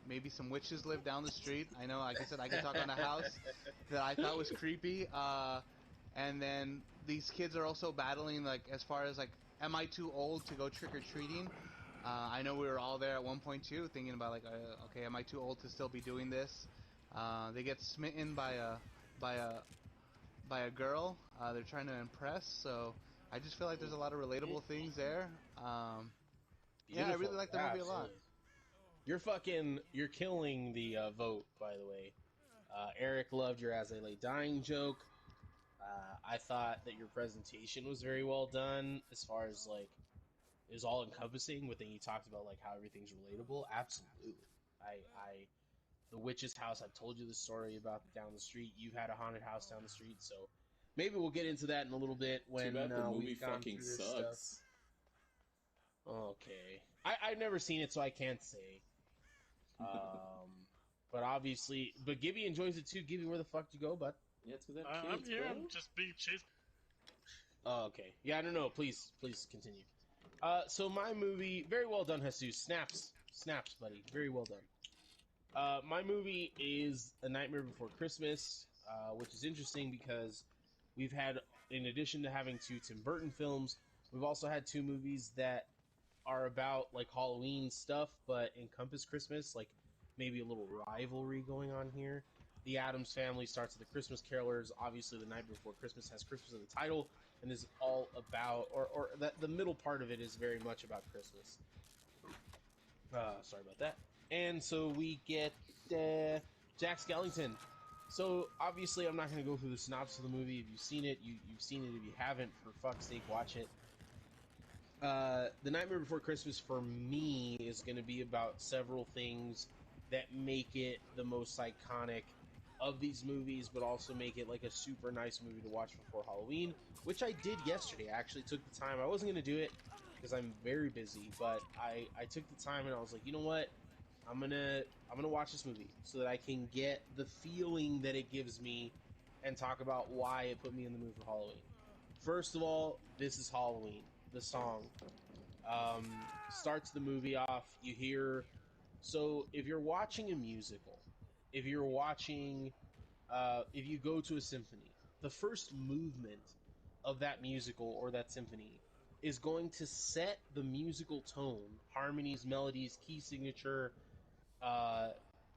maybe some witches live down the street. I know, like I said, I could talk on a house that I thought was creepy. And then these kids are also battling like as far as like, am I too old to go trick or treating? I know we were all there at one point too, thinking about like, okay, am I too old to still be doing this? They get smitten by a by a girl. They're trying to impress, so I just feel like there's a lot of relatable things there. Yeah, I really Beautiful. like the Yeah, movie a lot. absolutely. You're killing the vote, by the way. Eric loved your As I Lay Dying joke. I thought that your presentation was very well done as far as like is all encompassing, but then you talked about like how everything's relatable. Absolutely. I the witch's house. I've told you the story about down the street. You've had a haunted house down the street, so maybe we'll get into that in a little bit Too when bad the movie we've gone fucking through this stuff. sucks. Okay, I've never seen it, so I can't say. But obviously, but Gibby enjoys it too. Gibby, where the fuck you go, bud? Yeah, it's because I have I'm kids, here. bro. I'm just being chased. Oh, okay. Yeah, I don't know. Please continue. So my movie, very well done, Jesus. Snaps, buddy. Very well done. My movie is A Nightmare Before Christmas, which is interesting because we've had, in addition to having 2 Tim Burton films, we've also had 2 movies that are about like Halloween stuff, but encompass Christmas, like maybe a little rivalry going on here. The Addams Family starts with the Christmas Carolers. Obviously, The Night Before Christmas has Christmas in the title and is all about, or that the middle part of it is very much about Christmas. Sorry about that. And so we get Jack Skellington. So obviously, I'm not going to go through the synopsis of the movie. If you've seen it, you've seen it. If you haven't, for fuck's sake, watch it. The Nightmare Before Christmas for me is going to be about several things that make it the most iconic of these movies, but also make it like a super nice movie to watch before Halloween, which I did yesterday. I actually took the time. I wasn't going to do it because I'm very busy, but I took the time and I was like, you know what? I'm gonna watch this movie so that I can get the feeling that it gives me and talk about why it put me in the mood for Halloween. First of all, This Is Halloween. The song starts the movie off. You hear, so if you're watching a musical, if you're watching, if you go to a symphony, the first movement of that musical or that symphony is going to set the musical tone, harmonies, melodies, key signature.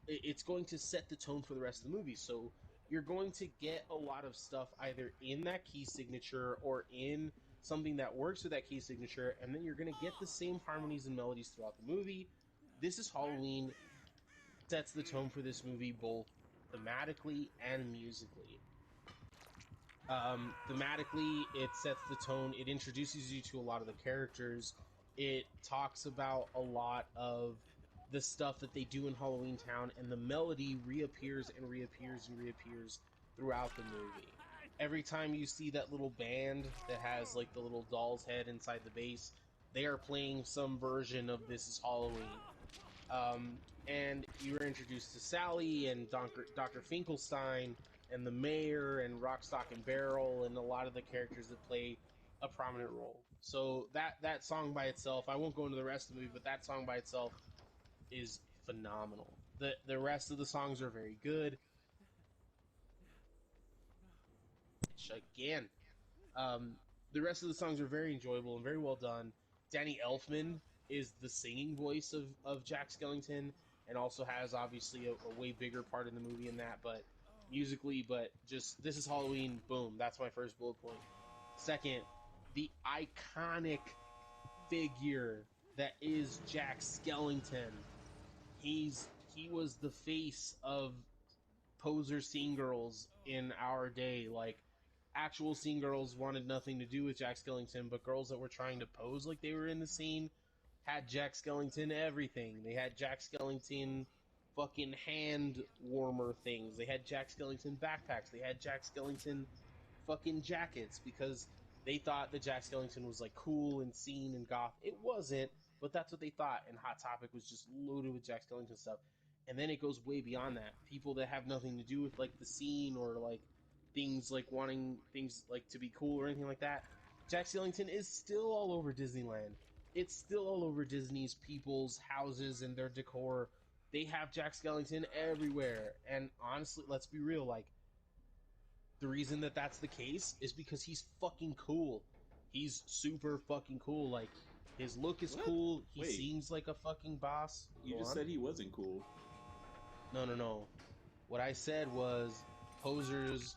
It's going to set the tone for the rest of the movie. So you're going to get a lot of stuff either in that key signature or in something that works with that key signature, and then you're going to get the same harmonies and melodies throughout the movie. This Is Halloween sets the tone for this movie both thematically and musically. Thematically, it sets the tone. It introduces you to a lot of the characters. It talks about a lot of the stuff that they do in Halloween Town, and the melody reappears and reappears and reappears throughout the movie. Every time you see that little band that has like the little doll's head inside the bass, they are playing some version of This Is Halloween. And you were introduced to Sally and Dr. Finkelstein and the mayor and Rockstock and Barrel and a lot of the characters that play a prominent role. So that song by itself, I won't go into the rest of the movie, but that song by itself is phenomenal. The rest of the songs are very good. Again, the rest of the songs are very enjoyable and very well done. Danny Elfman is the singing voice of Jack Skellington, and also has obviously a way bigger part in the movie in that, but musically, but just This Is Halloween, boom, that's my first bullet point. Second, the iconic figure that is Jack Skellington. He was the face of poser scene girls in our day. Like, actual scene girls wanted nothing to do with Jack Skellington, but girls that were trying to pose like they were in the scene had Jack Skellington everything. They had Jack Skellington fucking hand warmer things. They had Jack Skellington backpacks. They had Jack Skellington fucking jackets because they thought that Jack Skellington was like cool and scene and goth. It wasn't, but that's what they thought. And Hot Topic was just loaded with Jack Skellington stuff. And then it goes way beyond that. People that have nothing to do with like the scene or like things like wanting things like to be cool or anything like that. Jack Skellington is still all over Disneyland. It's still all over Disney's people's houses and their decor. They have Jack Skellington everywhere. And honestly, let's be real, like, the reason that that's the case is because he's fucking cool. He's super fucking cool. Like, his look is What? cool. He Wait. seems like a fucking boss. You Go just on. said he wasn't cool. No. What I said was posers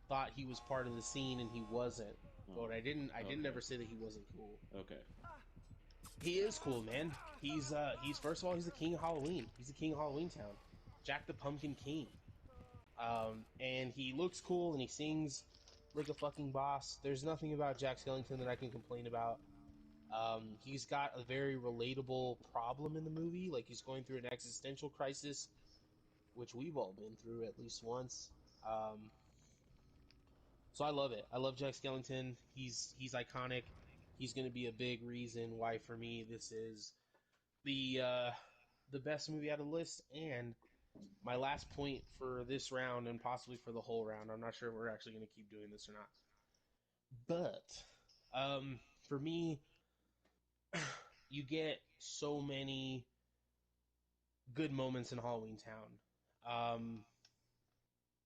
thought he was part of the scene and he wasn't. Oh, But I didn't okay. ever say that he wasn't cool. Okay. He is cool, man. He's first of all, he's the king of Halloween. He's the king of Halloween Town. Jack the Pumpkin King. And he looks cool and he sings like a fucking boss. There's nothing about Jack Skellington that I can complain about. He's got a very relatable problem in the movie. Like, he's going through an existential crisis, which we've all been through at least once. So I love it. I love Jack Skellington. He's iconic. He's going to be a big reason why, for me, this is the best movie out of the list. And my last point for this round, and possibly for the whole round, I'm not sure if we're actually going to keep doing this or not. But for me, you get so many good moments in Halloween Town.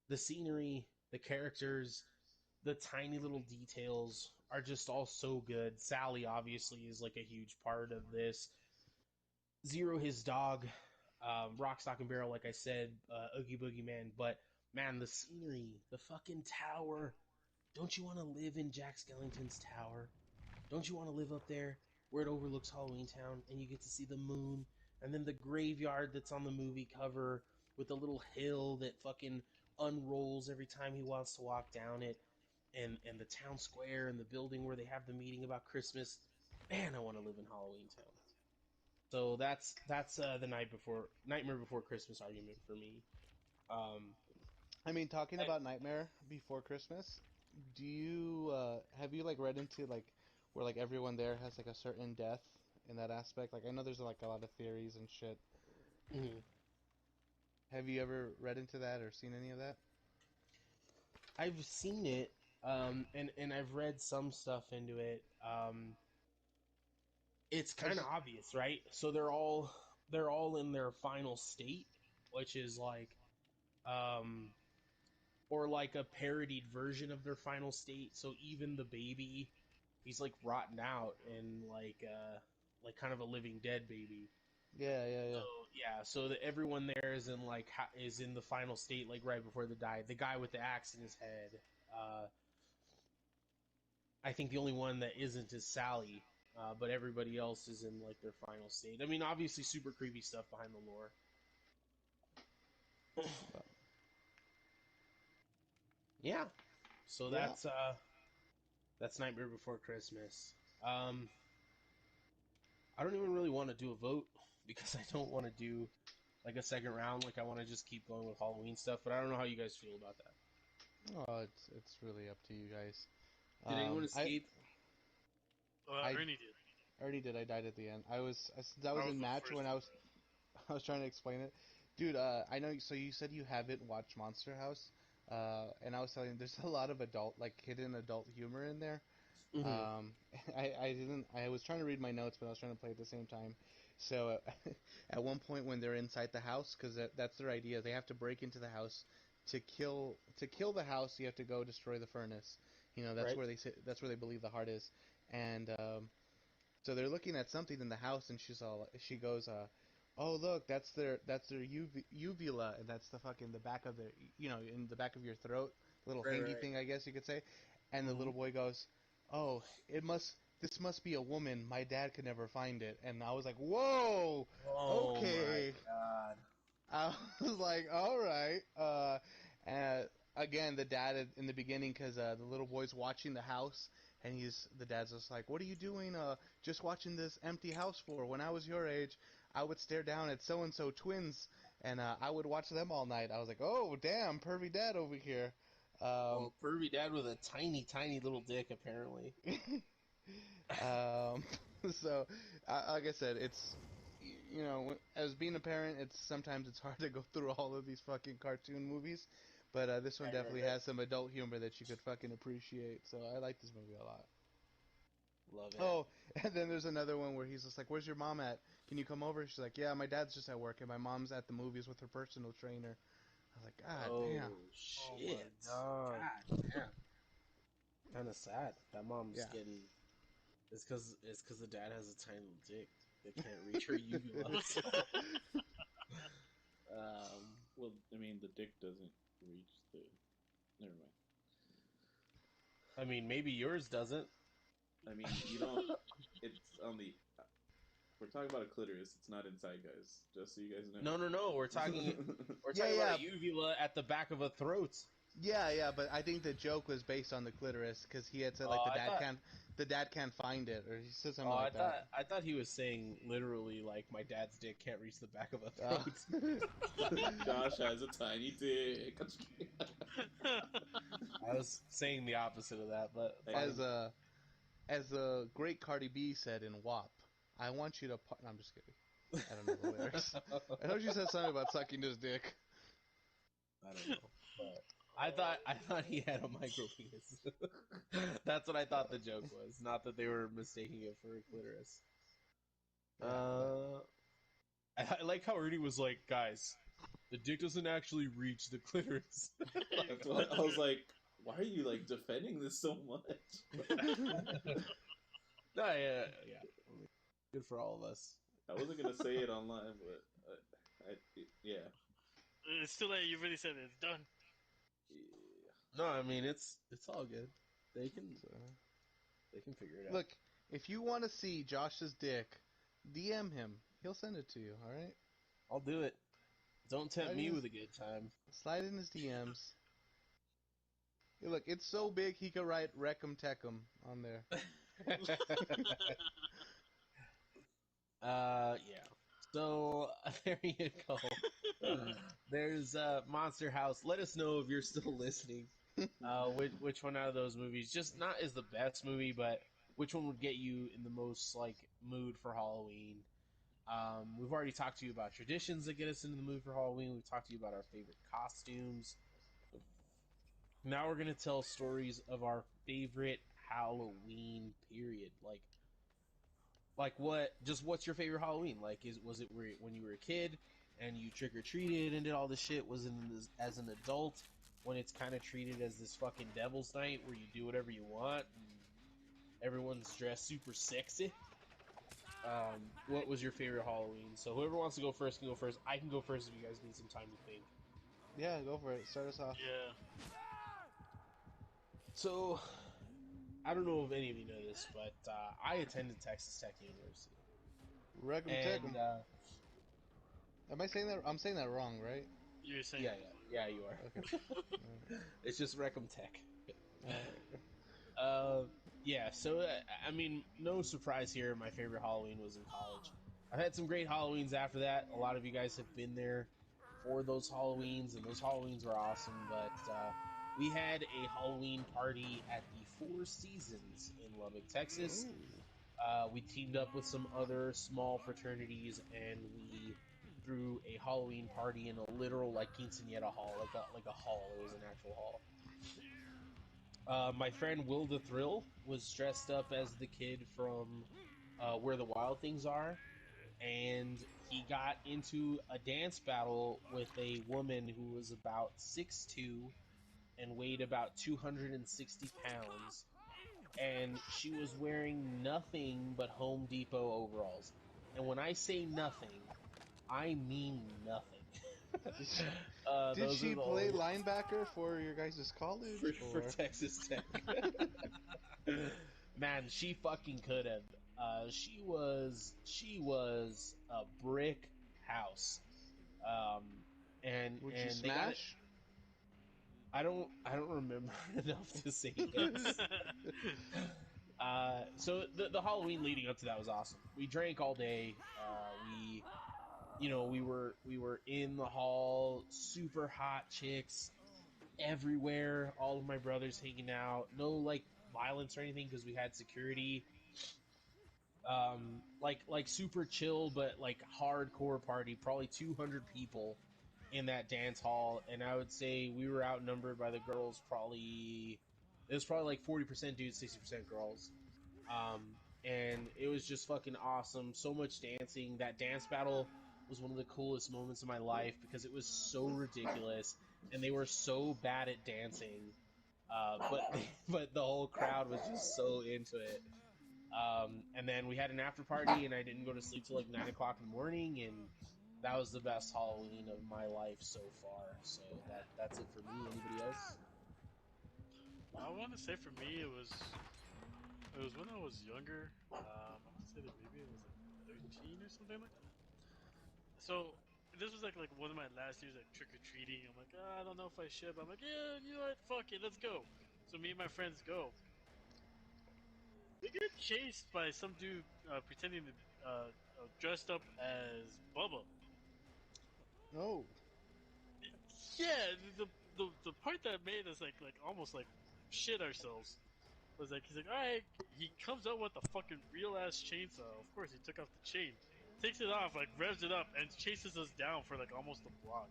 The scenery, the characters, the tiny little details are just all so good. Sally obviously is like a huge part of this. Zero, his dog, Rock, Stock, and Barrel, like I said, Oogie Boogie Man. But man, the scenery, the fucking tower. Don't you want to live in Jack Skellington's tower? Don't you want to live up there where it overlooks Halloween Town and you get to see the moon and then the graveyard that's on the movie cover with the little hill that fucking unrolls every time he wants to walk down it, and the town square and the building where they have the meeting about Christmas. Man, I want to live in Halloween Town. So that's the Nightmare Before Christmas argument for me. I mean, talking about Nightmare Before Christmas, do you have you like read into like where like everyone there has like a certain death in that aspect? Like I know there's like a lot of theories and shit. Mhm. Have you ever read into that or seen any of that? I've seen it, and I've read some stuff into it. It's I kind of just obvious, right? So they're all in their final state, which is like, um, or like a parodied version of their final state. So even the baby, he's like rotten out and like kind of a living dead baby. yeah, yeah, So yeah. yeah, so that everyone there is in like is in the final state, like right before they die. The guy with the axe in his head. Uh, I think the only one that isn't is Sally, but everybody else is in like their final state. I mean, obviously, super creepy stuff behind the lore. Yeah, so Yeah. that's Nightmare Before Christmas. Um, I don't even really want to do a vote because I don't want to do like a second round. Like I want to just keep going with Halloween stuff, but I don't know how you guys feel about that. Oh, it's really up to you guys. Did anyone I escape? I Ernie did. already did. I died at the end. Since I I was was in the match first when one. I was trying to explain it, dude. I know. So you said you haven't watched Monster House, and I was telling you there's a lot of hidden adult humor in there. Mm-hmm. Um, I didn't. I was trying to read my notes, but I was trying to play at the same time. So at one point when they're inside the house, because that's their idea, they have to break into the house to kill the house. You have to go destroy the furnace. You know that's Right. where they sit, that's where they believe the heart is, and so they're looking at something in the house, and she goes, "Oh look, that's their uvula, and that's the back of their in the back of your throat, little Right. hangy Right. thing, I guess you could say." And the Mm-hmm. little boy goes, "Oh, this must be a woman. My dad could never find it." And I was like, "Whoa, Oh my okay." god. I was like, "All right." And again, the dad in the beginning, because the little boy's watching the house, and the dad's just like, "What are you doing? Just watching this empty house for? When I was your age, I would stare down at so and so twins, and I would watch them all night." I was like, "Oh, damn, pervy dad over here." Um, Well, pervy dad with a tiny, tiny little dick, apparently. um, so, like I said, as being a parent, sometimes it's hard to go through all of these fucking cartoon movies, but this one Right. Right. definitely Right. has some adult humor that you could fucking appreciate. So I like this movie a lot. Love it. Oh, and then there's another one where he's just like, "Where's your mom at? Can you come over?" She's like, "Yeah, my dad's just at work, and my mom's at the movies with her personal trainer." I was like, "God damn." Oh Oh my shit! god. God damn. Kind of sad. That mom's Yeah. getting. It's because the dad has a tiny little dick that can't reach her uvula. So, um, Well, I mean, the dick doesn't reach the. Never mind. I mean, maybe yours doesn't. I mean, you don't. It's on the. We're talking about a clitoris. It's not inside, guys. Just so you guys No, no, no. We're talking. know. We're Yeah, talking about a yeah, uvula at the back of a throat. yeah, yeah. But I think the joke was based on the clitoris because he had said like I thought. the dad can't find it, or he said something Oh, like that. I thought he was saying literally like my dad's dick can't reach the back of a Ah. throat. Josh has a tiny dick. I was saying the opposite of that, but as a great Cardi B said in WAP, I want you to. No, I'm just kidding. I don't know the lyrics. I know she said something about sucking his dick. I don't know. But I thought he had a micro penis. That's what I thought the joke was. Not that they were mistaking it for a clitoris. I like how Ernie was like, guys, the dick doesn't actually reach the clitoris. That's why I was like, why are you like defending this so much? No, yeah. Good for all of us. I wasn't gonna say it online, but yeah. It's too late. You really said it. It's done. No, I mean it's all good. They can figure it out. Look, if you want to see Josh's dick, DM him. He'll send it to you. All right. I'll do it. Don't tempt Slide me in with a good time. Slide in his DMs. Hey, look, it's so big he could write Recum Tecum on there. Yeah. So there you go. There's Monster House. Let us know if you're still listening. Which one out of those movies, just not is the best movie, but which one would get you in the most like mood for Halloween? We've already talked to you about traditions that get us into the mood for Halloween. We've talked to you about our favorite costumes. Now we're gonna tell stories of our favorite Halloween period. Like what? Just what's your favorite Halloween? Like, was it when you were a kid and you trick or treated and did all this shit? Was it as an adult when it's kind of treated as this fucking devil's night where you do whatever you want and everyone's dressed super sexy? What was your favorite Halloween? So whoever wants to go first can go first. I can go first if you guys need some time to think. Yeah, go for it. Start us off. Yeah. So I don't know if any of you know this, but I attended Texas Tech University. Recum And Tecum. Am I saying that? I'm saying that wrong, right? You're saying. yeah, you are. Okay. It's just Recum Tech. Alright. Yeah. So I mean, no surprise here. My favorite Halloween was in college. I've had some great Halloweens after that. A lot of you guys have been there for those Halloweens, and those Halloweens were awesome. But we had a Halloween party at the Four Seasons in Lubbock, Texas. We teamed up with some other small fraternities, and we threw a Halloween party in a literal like quinceañera hall, like a hall. It was an actual hall. My friend Will the Thrill was dressed up as the kid from Where the Wild Things Are, and he got into a dance battle with a woman who was about 6'2" and weighed about 260 pounds, and she was wearing nothing but Home Depot overalls. And when I say nothing, I mean nothing. Did Those she are the play only... linebacker for your guys' college? for or? Texas Tech. Man, she fucking could have. She was a brick house. Would you And they got it. smash? I don't remember enough to say yes. So the Halloween leading up to that was awesome. We drank all day. We were in the hall, super hot chicks everywhere. All of my brothers hanging out. No like violence or anything because we had security. Like super chill, but like hardcore party. Probably 200 people in that dance hall, and I would say we were outnumbered by the girls. It was probably like 40% dudes, 60% girls. Um, and it was just fucking awesome. So much dancing. That dance battle was one of the coolest moments of my life because it was so ridiculous, and they were so bad at dancing. But the whole crowd was just so into it. And then we had an after party, and I didn't go to sleep till like 9 o'clock in the morning, and that was the best Halloween of my life so far. So that's it for me. Anybody else? I want to say for me, it was when I was younger. I want to say that maybe it was like 13 or something like that. So this was like one of my last years like trick or treating. I'm like, I don't know if I should, but I'm like, yeah, you know what? Fuck it, let's go. So me and my friends go. We get chased by some dude pretending to dressed up as Bubba. Oh. Yeah, the part that made us like almost like shit ourselves was like he's like, all right, he comes out with a fucking real ass chainsaw. Of course, he took off the chain, takes it off, like revs it up, and chases us down for like almost a block.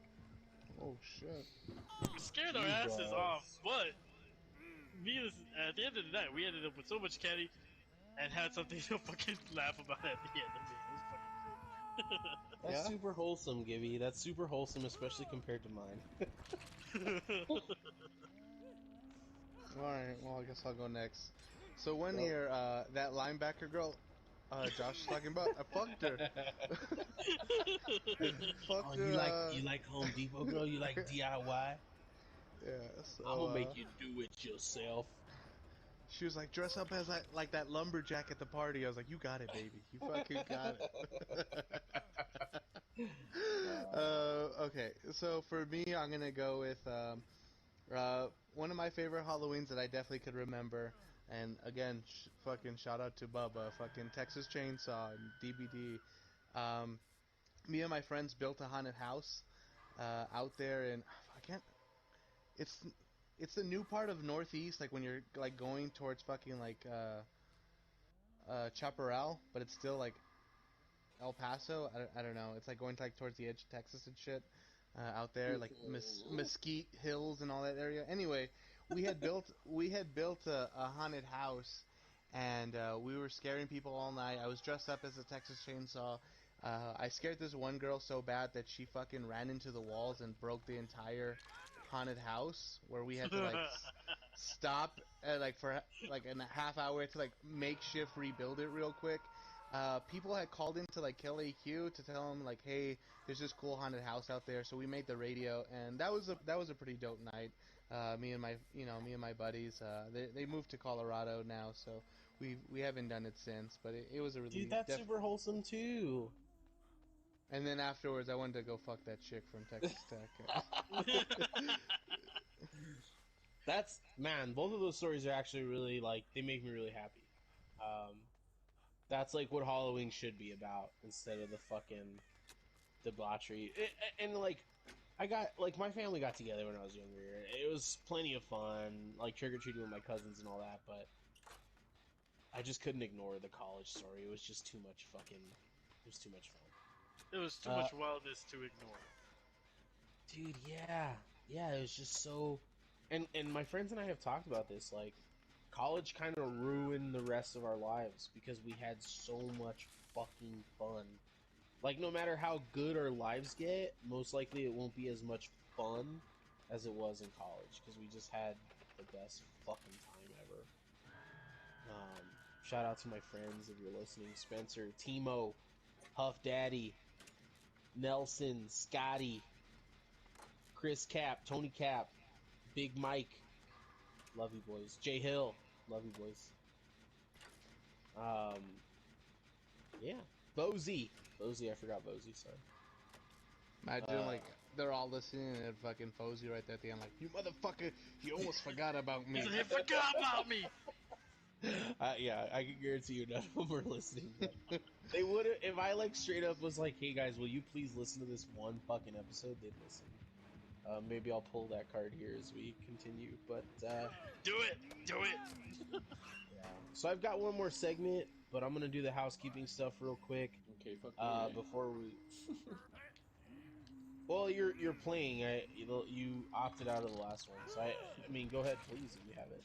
Oh shit. We scared our asses off, but at the end of the night, we ended up with so much candy and had something to fucking laugh about at the end of it. It was fucking great. That's Yeah? super wholesome, Gibby. That's super wholesome, especially compared to mine. Alright, well, I guess I'll go next. So one year, that linebacker girl, Josh was talking about, I fucked her. Oh, Fucked you like her, you like Home Depot, girl? You like DIY? yeah, I'm gonna so, make you do it yourself. she was like, dress up as like that lumberjack at the party. I was like, you got it, baby. You fucking got it. Okay, so for me, I'm gonna go with one of my favorite Halloweens that I definitely could remember. And again, fucking shout out to Bubba, fucking Texas Chainsaw and DBD. Me and my friends built a haunted house out there, and I can't. It's it's the new part of Northeast, like when you're like going towards fucking like Chaparral, but it's still like El Paso. I don't know. It's like going like towards the edge of Texas and shit. Out there, like Mesquite Hills and all that area. Anyway, we had built a haunted house, and we were scaring people all night. I was dressed up as a Texas Chainsaw. I scared this one girl so bad that she fucking ran into the walls and broke the entire haunted house. Where we had to like stop like for like in a half hour to like makeshift rebuild it real quick. People had called in to like Kill AQ to tell them like, hey, there's this cool haunted house out there. So we made the radio, and that was a pretty dope night. Me and my buddies, they moved to Colorado now, so we haven't done it since. But it was a Dude, really that's super wholesome too. And then afterwards, I wanted to go fuck that chick from Texas Tech. That's man. Both of those stories are actually really like they make me really happy. Um, that's like what Halloween should be about instead of the fucking debauchery. And like, I got like my family got together when I was younger. It was plenty of fun, like trick or treating with my cousins and all that. But I just couldn't ignore the college story. It was just too much fucking. It was too much fun. It was too much wildness to ignore. Dude, yeah, yeah. It was just so. And my friends and I have talked about this. Like, college kind of ruined the rest of our lives because we had so much fucking fun. Like, no matter how good our lives get, most likely it won't be as much fun as it was in college because we just had the best fucking time ever. Shout out to my friends if you're listening: Spencer, Timo, Huff Daddy, Nelson, Scotty, Chris Cap, Tony Cap, Big Mike. Love you boys. Jay Hill. Love you boys. Yeah. Bozy. I forgot Bozy, sorry. Imagine like they're all listening and fucking Fozy right there at the end, like, you motherfucker, you almost forgot about me. He's like, "They forgot about me." Yeah, I can guarantee you none of them were listening. But they would have, if I like straight up was like, hey guys, will you please listen to this one fucking episode? They'd listen. Maybe I'll pull that card here as we continue, but Do it. yeah. So I've got one more segment, but I'm gonna do the housekeeping stuff real quick. Okay, fuck me, right? Before we. Well, you're playing. You opted out of the last one, so I mean, go ahead, please, if you have it.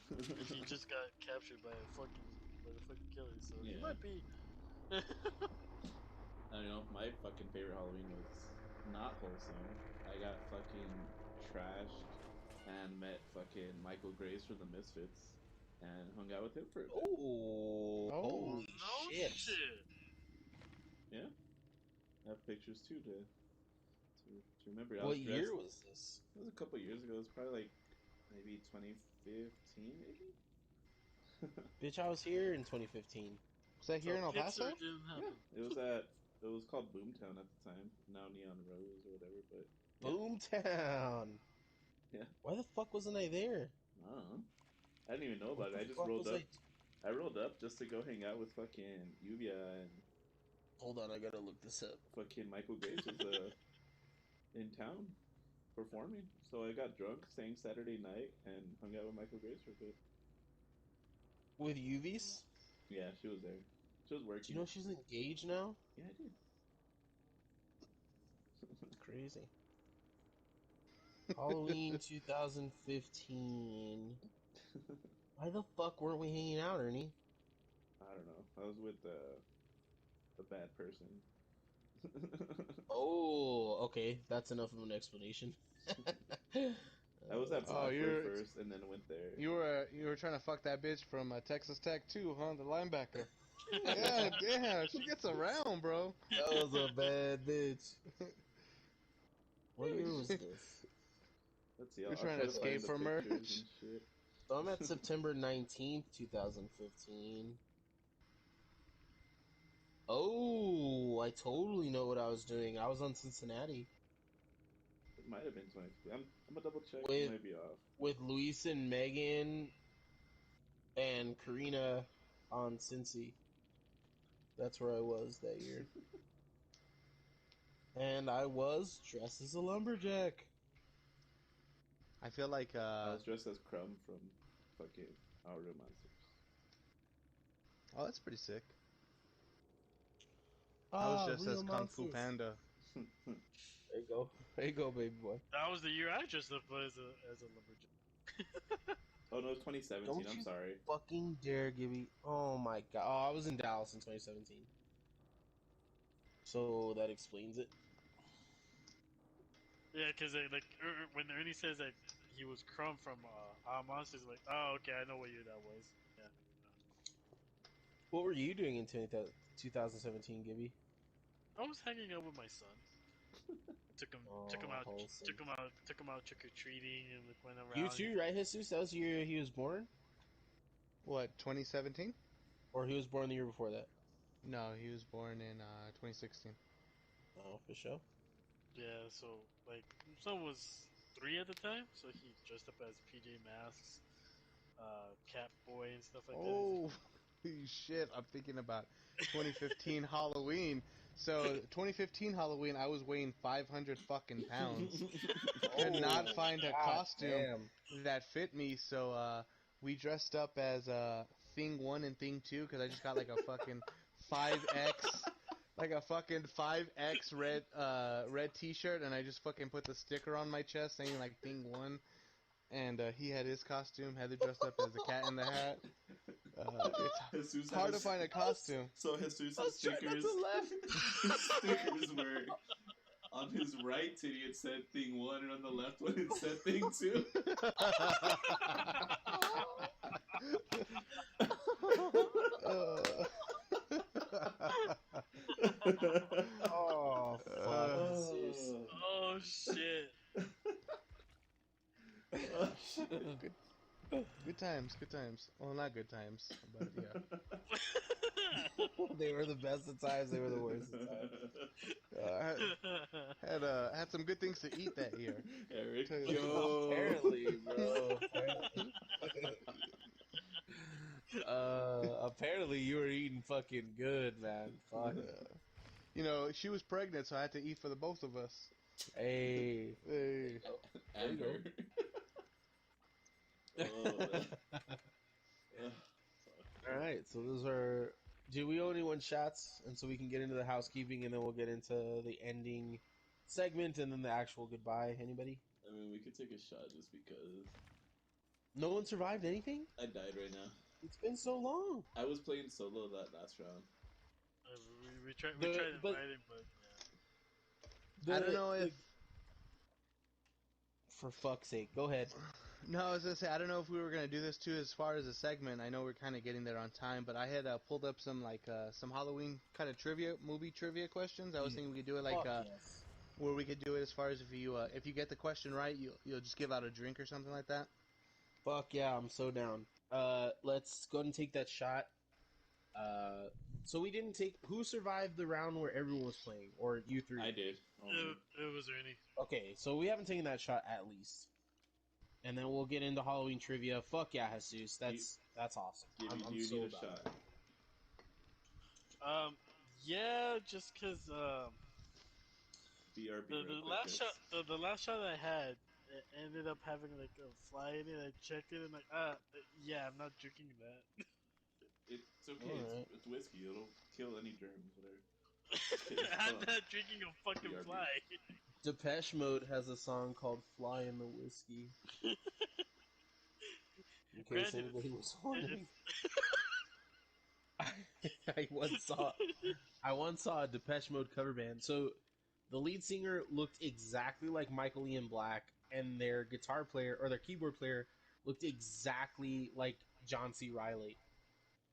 He just got captured by the fucking killer, so he Yeah. might be. I don't know. My fucking favorite Halloween was not wholesome. I got fucking trashed and met fucking Michael Graves from the Misfits and hung out with him for a bit. Oh, Oh. holy No shit! shit. Yeah, I have pictures too to remember. I What was dressed. year was this? It was a couple years ago. It was probably like maybe 2015, maybe. Bitch, I was here in 2015. Was that here in El Paso? Pixar didn't Yeah, happen. it was called Boomtown at the time. Now Neon Rose or whatever. But yeah, Boomtown. yeah. Why the fuck wasn't I there? I don't know. I didn't even know What about it. the I just fuck rolled was up. I? I rolled up just to go hang out with fucking Yuvia and Hold on, I gotta look this up. fucking Michael Grace was in town performing. So I got drunk, sang Saturday night, and hung out with Michael Grace for a bit. With UVs? Yeah, she was there. She was Do you working. know she's engaged now? Yeah, I did. Crazy. Halloween 2015. Why the fuck weren't we hanging out, Ernie? I don't know. I was with a bad person. Oh, okay. That's enough of an explanation. I was at Oh, Blackbird first, and then went there. you were trying to fuck that bitch from Texas Tech too, huh? The linebacker. Yeah, damn, she gets around, bro. That was a bad bitch. What year was this? Let's see. You're I'll trying try to to find escape the from her. pictures and shit. So I'm at September 19th, 2015. Oh, I totally know what I was doing. I was on Cincinnati It might have been 20. I'm gonna double check. It with might be off. with Luis and Megan and Karina on Cincy. That's where I was that year. And I was dressed as a lumberjack. I feel like I was dressed as Crumb from fucking Our Real Monsters. oh, that's pretty sick. I was Ah, just as real Kung Fu monsters. Panda. There you go. There you go, baby boy. That was the year I dressed up as a lumberjack. Oh no, it's 2017. Don't I'm you sorry. fucking dare, Gibby. Oh my god. Oh, I was in Dallas in 2017. So that explains it. Yeah, because when Ernie says that he was Crumb from Our Monsters, like, oh, okay, I know what year that was. Yeah. What were you doing in 2017, Gibby? I was hanging out with my son. Took him Oh, out, wholesome. took him out trick or treating, and like went You around. too, right, Jesus? That was the year he was born? What, 2017? Or he was born the year before that? No, he was born in 2016. Oh, for sure. Yeah, so like son was 3 at the time, so he dressed up as PJ Masks, Cat Boy, and stuff like that. Oh, shit. I'm thinking about 2015 Halloween. So, 2015 Halloween, I was weighing 500 fucking pounds. Could not find a God costume damn. that fit me, so we dressed up as Thing 1 and Thing 2 because I just got like a fucking 5X, like a fucking 5X red T-shirt, and I just fucking put the sticker on my chest saying like Thing 1, and he had his costume. Heather dressed up as the Cat in the Hat. Jesus It's had hard to find a costume. So I Jesus' was trying not stickers, to laugh. his stickers were on his right titty. It said Thing 1, and on the left one it said Thing 2. Oh, fuck. Jesus. Oh shit! Oh, shit. Good times, good times. Well, not good times, but yeah. They were the best of times, they were the worst of times. Had some good things to eat that year. Eric Tell you the Joe. Apparently, bro. Apparently you were eating fucking good, man. Fuck. You know, she was pregnant, so I had to eat for the both of us. Hey. Hey. And There her. you Oh, All right, so those are. Do we owe anyone shots? And so we can get into the housekeeping, and then we'll get into the ending segment, and then the actual goodbye. Anybody? I mean, we could take a shot just because No one survived anything? I died right now. It's been so long. I was playing solo that last round. We tried But inviting, but yeah. I don't know if. For fuck's sake, go ahead. No, I was gonna say I don't know if we were gonna do this too as far as a segment. I know we're kind of getting there on time, but I had pulled up some some Halloween kind of movie trivia questions. I was thinking we could do it like Fuck yes. where we could do it as far as if you get the question right, you'll just give out a drink or something like that. Fuck yeah, I'm so down. Let's go ahead and take that shot. So we didn't take. Who survived the round where everyone was playing, or you three? I did. Only. It was Ernie. Okay, so we haven't taken that shot at least. and then we'll get into Halloween trivia. Fuck yeah, Jesus, that's awesome. Gibby, I'm do you so need a about shot? that. Yeah, just cause BRB the real quick, last guys. shot the last shot I had it ended up having like a fly in it. I checked it and like yeah, I'm not drinking that. It's okay. Alright. It's whiskey. It'll kill any germs. Whatever. I'm not drinking a fucking BRB. fly. Depeche Mode has a song called "Fly in the Whiskey." In case Granted, anybody was wondering, I once saw a Depeche Mode cover band. So the lead singer looked exactly like Michael Ian Black, and their guitar player or their keyboard player looked exactly like John C. Riley.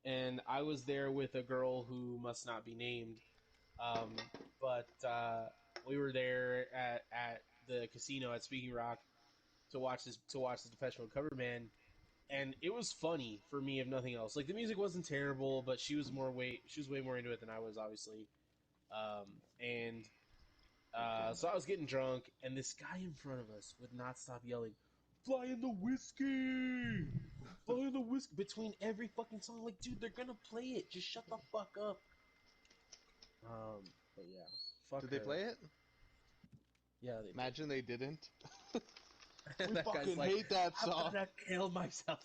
And I was there with a girl who must not be named, but we were there at the casino at Speaking Rock to watch this Depeche Mode cover band, and it was funny for me if nothing else. Like the music wasn't terrible, but she was way more into it than I was, obviously. And so I was getting drunk, and this guy in front of us would not stop yelling, "Fly in the whiskey! Fly in the whiskey!" between every fucking song. Like, dude, they're gonna play it. Just shut the fuck up. But yeah, fuck Did they her. play it? Yeah, they Imagine they didn't. did. We That guy's fucking like, hate that I'm song. gonna kill myself.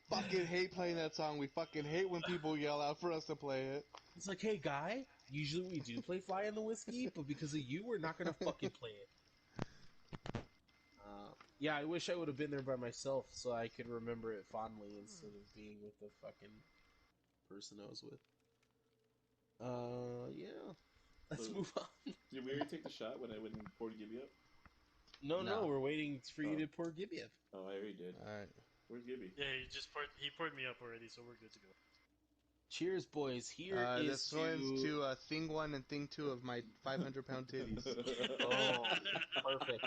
Fucking hate playing that song. We fucking hate when people yell out for us to play it. It's like, hey, guy, usually we do play Fly in the Whiskey, but because of you, we're not going to fucking play it. Yeah, I wish I would have been there by myself so I could remember it fondly instead of being with the fucking person I was with. Yeah. Let's So- move on. Did we already take the shot when I went and poured Gibby up? No, No. we're waiting for you Oh. to pour Gibby up. Oh, I already did. Alright. Where's Gibby? Yeah, he poured me up already, so we're good to go. Cheers, boys. Here is This one's to thing 1 and thing 2 of my 500-pound titties. Oh, perfect.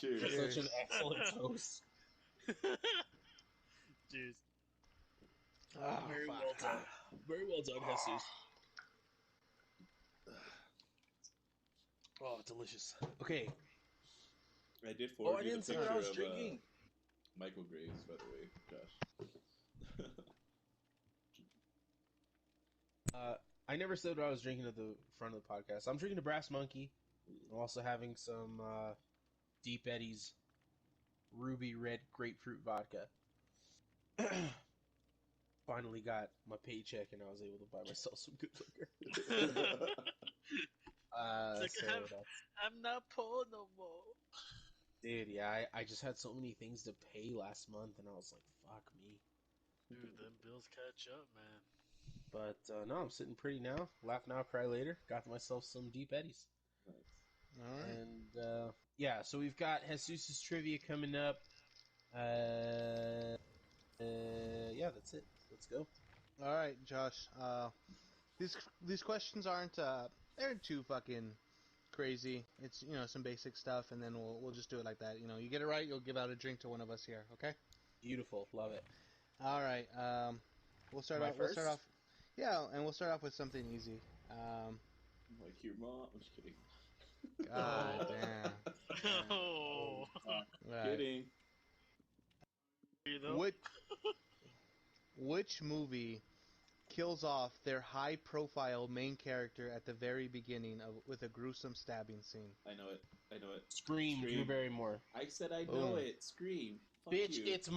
Cheers. You're such an excellent host. Cheers. Oh, Very fuck. well done. Very well done, Jesus. Oh, delicious. Okay. I did Oh, forward I you the didn't see picture what I was of drinking. Michael Graves, by the way, Josh. I never said what I was drinking at the front of the podcast. I'm drinking a Brass Monkey. I'm also having some Deep Eddy's Ruby Red Grapefruit Vodka. Finally got my paycheck and I was able to buy myself some good liquor. It's like, I'm not poor no more. Dude, yeah, I just had so many things to pay last month and I was like, fuck me. Dude, them bills catch up, man. But no, I'm sitting pretty now. Laugh now, cry later. Got myself some Deep Eddies. Alright. And yeah, so we've got Jesus' trivia coming up. Yeah, that's it. Let's go. Alright, Josh. These questions aren't they're too fucking crazy. It's some basic stuff, and then we'll just do it like that. You get it right, you'll give out a drink to one of us here. Okay. Beautiful, love it. All right. We'll start Am I off. We'll start first? off. Yeah, and we'll start off with something easy. Like your mom. I'm just kidding. God damn. Oh. Right. Kidding. You know? Which movie kills off their high-profile main character at the very beginning with a gruesome stabbing scene? I know it. Scream, Drew Barrymore. I said I know Boom. it. Scream. Fuck Bitch, you. it's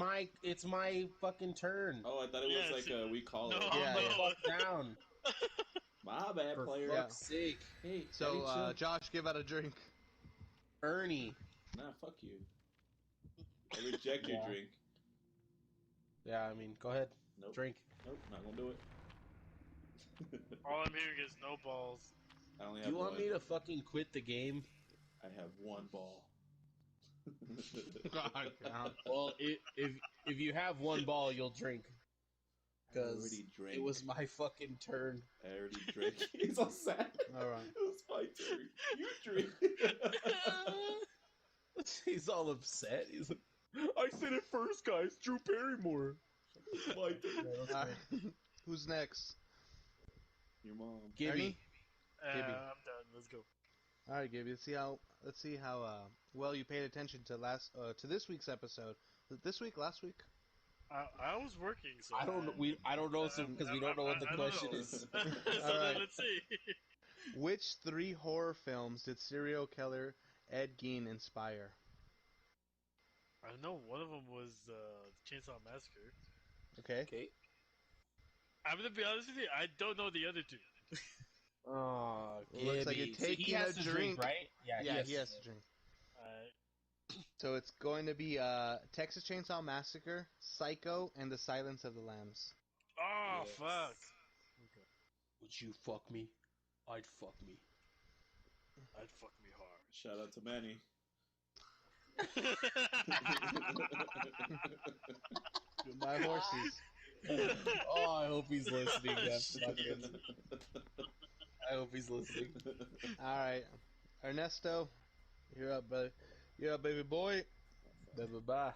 my fucking turn. Oh, I thought it was Yeah, like we call no. it. Yeah, Put yeah. the fuck down. My bad, For player. fuck's sake. Hey, So, Daddy, chill. Josh, give out a drink. Ernie. Nah, fuck you. I reject your Yeah. drink. Yeah, I mean, go ahead. Nope. Drink. Nope, not gonna do it. All I'm hearing is no balls. I only Do have you want one. me to fucking quit the game? I have one ball. God damn. Well, if you have one ball, you'll drink. I Because already drank. it was my fucking turn. I already drank. He's all sad. All right. It was my turn. You drink. He's all upset. He's like, I said it first, guys. Drew Barrymore. It's my turn. All right. Who's next? Your mom. Gibby. Ernie? Gibby. I'm done. Let's go. All right, Gibby. Let's see how well you paid attention to this week's episode. This week, last week. I was working, so I don't know because we don't know what the I don't question know. is. So All then right. let's see. Which 3 horror films did serial killer Ed Gein inspire? I know one of them was Chainsaw Massacre. Okay. Okay. I'm gonna be honest with you. I don't know the other two. Oh, Looks like you're Gibby. So he taking has a to drink. right? Yeah, he has to drink. So it's going to be Texas Chainsaw Massacre, Psycho, and The Silence of the Lambs. Oh Yes. fuck. Would you fuck me? I'd fuck me. I'd fuck me hard. Shout out to Manny. My horses. Oh, I hope he's listening. That fucking. I hope he's listening. All right, Ernesto, you're up, brother. You're up, baby boy. Bye.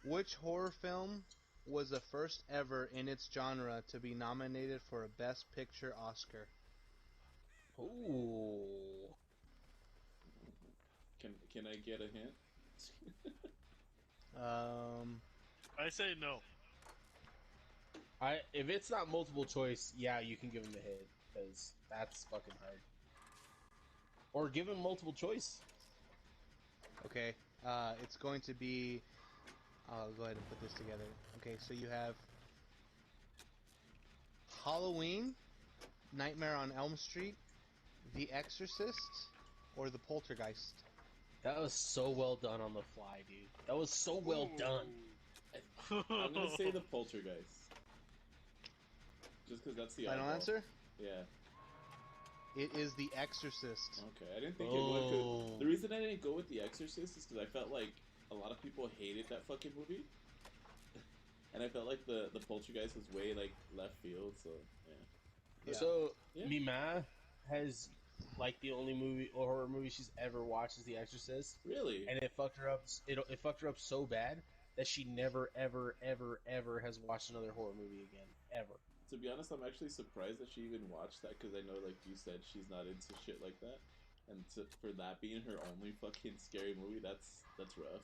Which horror film was the first ever in its genre to be nominated for a Best Picture Oscar? Ooh. Can I get a hint? I say no. If it's not multiple choice, yeah, you can give him a hit because that's fucking hard. Or give him multiple choice. Okay, it's going to be. I'll go ahead and put this together. Okay, so you have Halloween, Nightmare on Elm Street, The Exorcist, or The Poltergeist. That was so well done on the fly, dude. That was so well done. I'm gonna say the Poltergeist. Just because that's the Final eyeball. answer? Yeah. It is The Exorcist. Okay, I didn't think it would. 'Cause the reason I didn't go with The Exorcist is because I felt like a lot of people hated that fucking movie, and I felt like the Poltergeist was way like left field. So yeah. Yeah. So Yeah. Mima has like the only movie or horror movie she's ever watched is The Exorcist, Really? and it fucked her up. It fucked her up so bad that she never, ever, ever, ever has watched another horror movie again, ever. To be honest, I'm actually surprised that she even watched that because I know, like you said, she's not into shit like that, and for that being her only fucking scary movie, that's rough.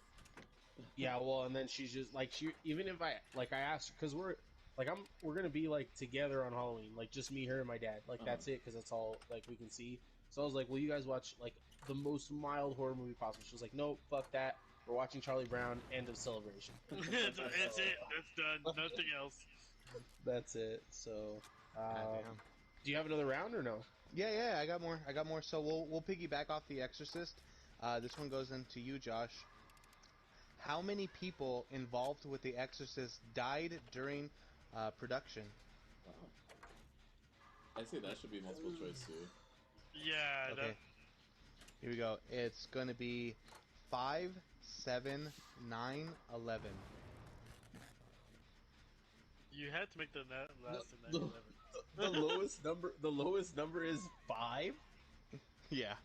Yeah, well, and then she's just like even if I asked her because we're gonna be like together on Halloween, like just me, her, and my dad. Like that's it because that's all like we can see. So I was like, "Will you guys watch like the most mild horror movie possible?" She was like, "Nope, fuck that. We're watching Charlie Brown. End of celebration." That's it. That's done. Nothing else. That's it. So, Goddamn. do you have another round or no? Yeah, I got more. So we'll piggyback off The Exorcist. This one goes into you, Josh. How many people involved with The Exorcist died during production? Wow. I say that should be multiple choice too. Yeah. Okay. Here we go. It's going to be 5, 7, 9, 11. You had to make the last in The- 9/11. The lowest number is 5. Yeah.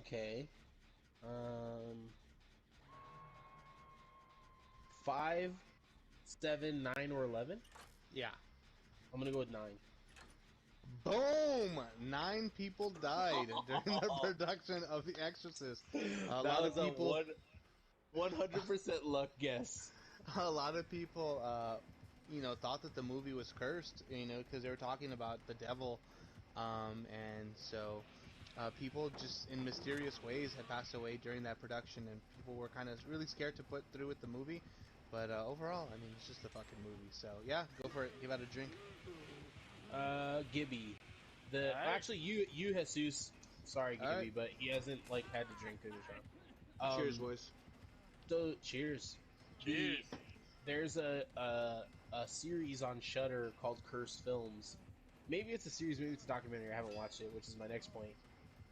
Okay. 5, 7, 9, or 11. Yeah. I'm gonna go with 9. Boom! 9 people died during the production of The Exorcist. A lot of people. 100% luck guess. A lot of people, thought that the movie was cursed, because they were talking about the devil, and so people just in mysterious ways had passed away during that production, and people were kind of really scared to put through with the movie. But overall, I mean, it's just a fucking movie. So yeah, go for it. Give out a drink. Gibby. Alright. Actually, you Jesus. Sorry, Gibby, Alright. but he hasn't had to drink through the show. Cheers, boys. So cheers. Cheers. There's a series on Shudder called Cursed Films. Maybe it's a series, maybe it's a documentary. I haven't watched it, which is my next point.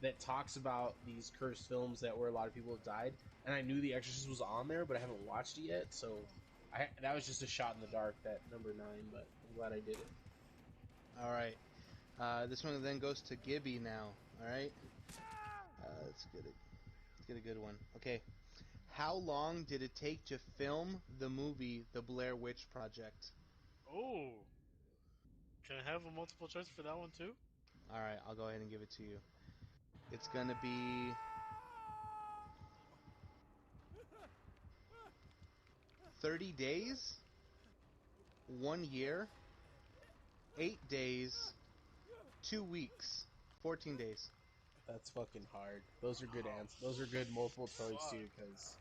That talks about these cursed films that where a lot of people have died. And I knew The Exorcist was on there, but I haven't watched it yet. So that was just a shot in the dark, that number 9. But I'm glad I did it. All right. This one then goes to Gibby now. All right. Let's get a good one. Okay. How long did it take to film the movie The Blair Witch Project? Oh, can I have a multiple choice for that one too? Alright, I'll go ahead and give it to you. It's gonna be 30 days, 1 year, 8 days, 2 weeks, 14 days. That's fucking hard. Those are good answers. Those are good multiple choice Fuck. too, because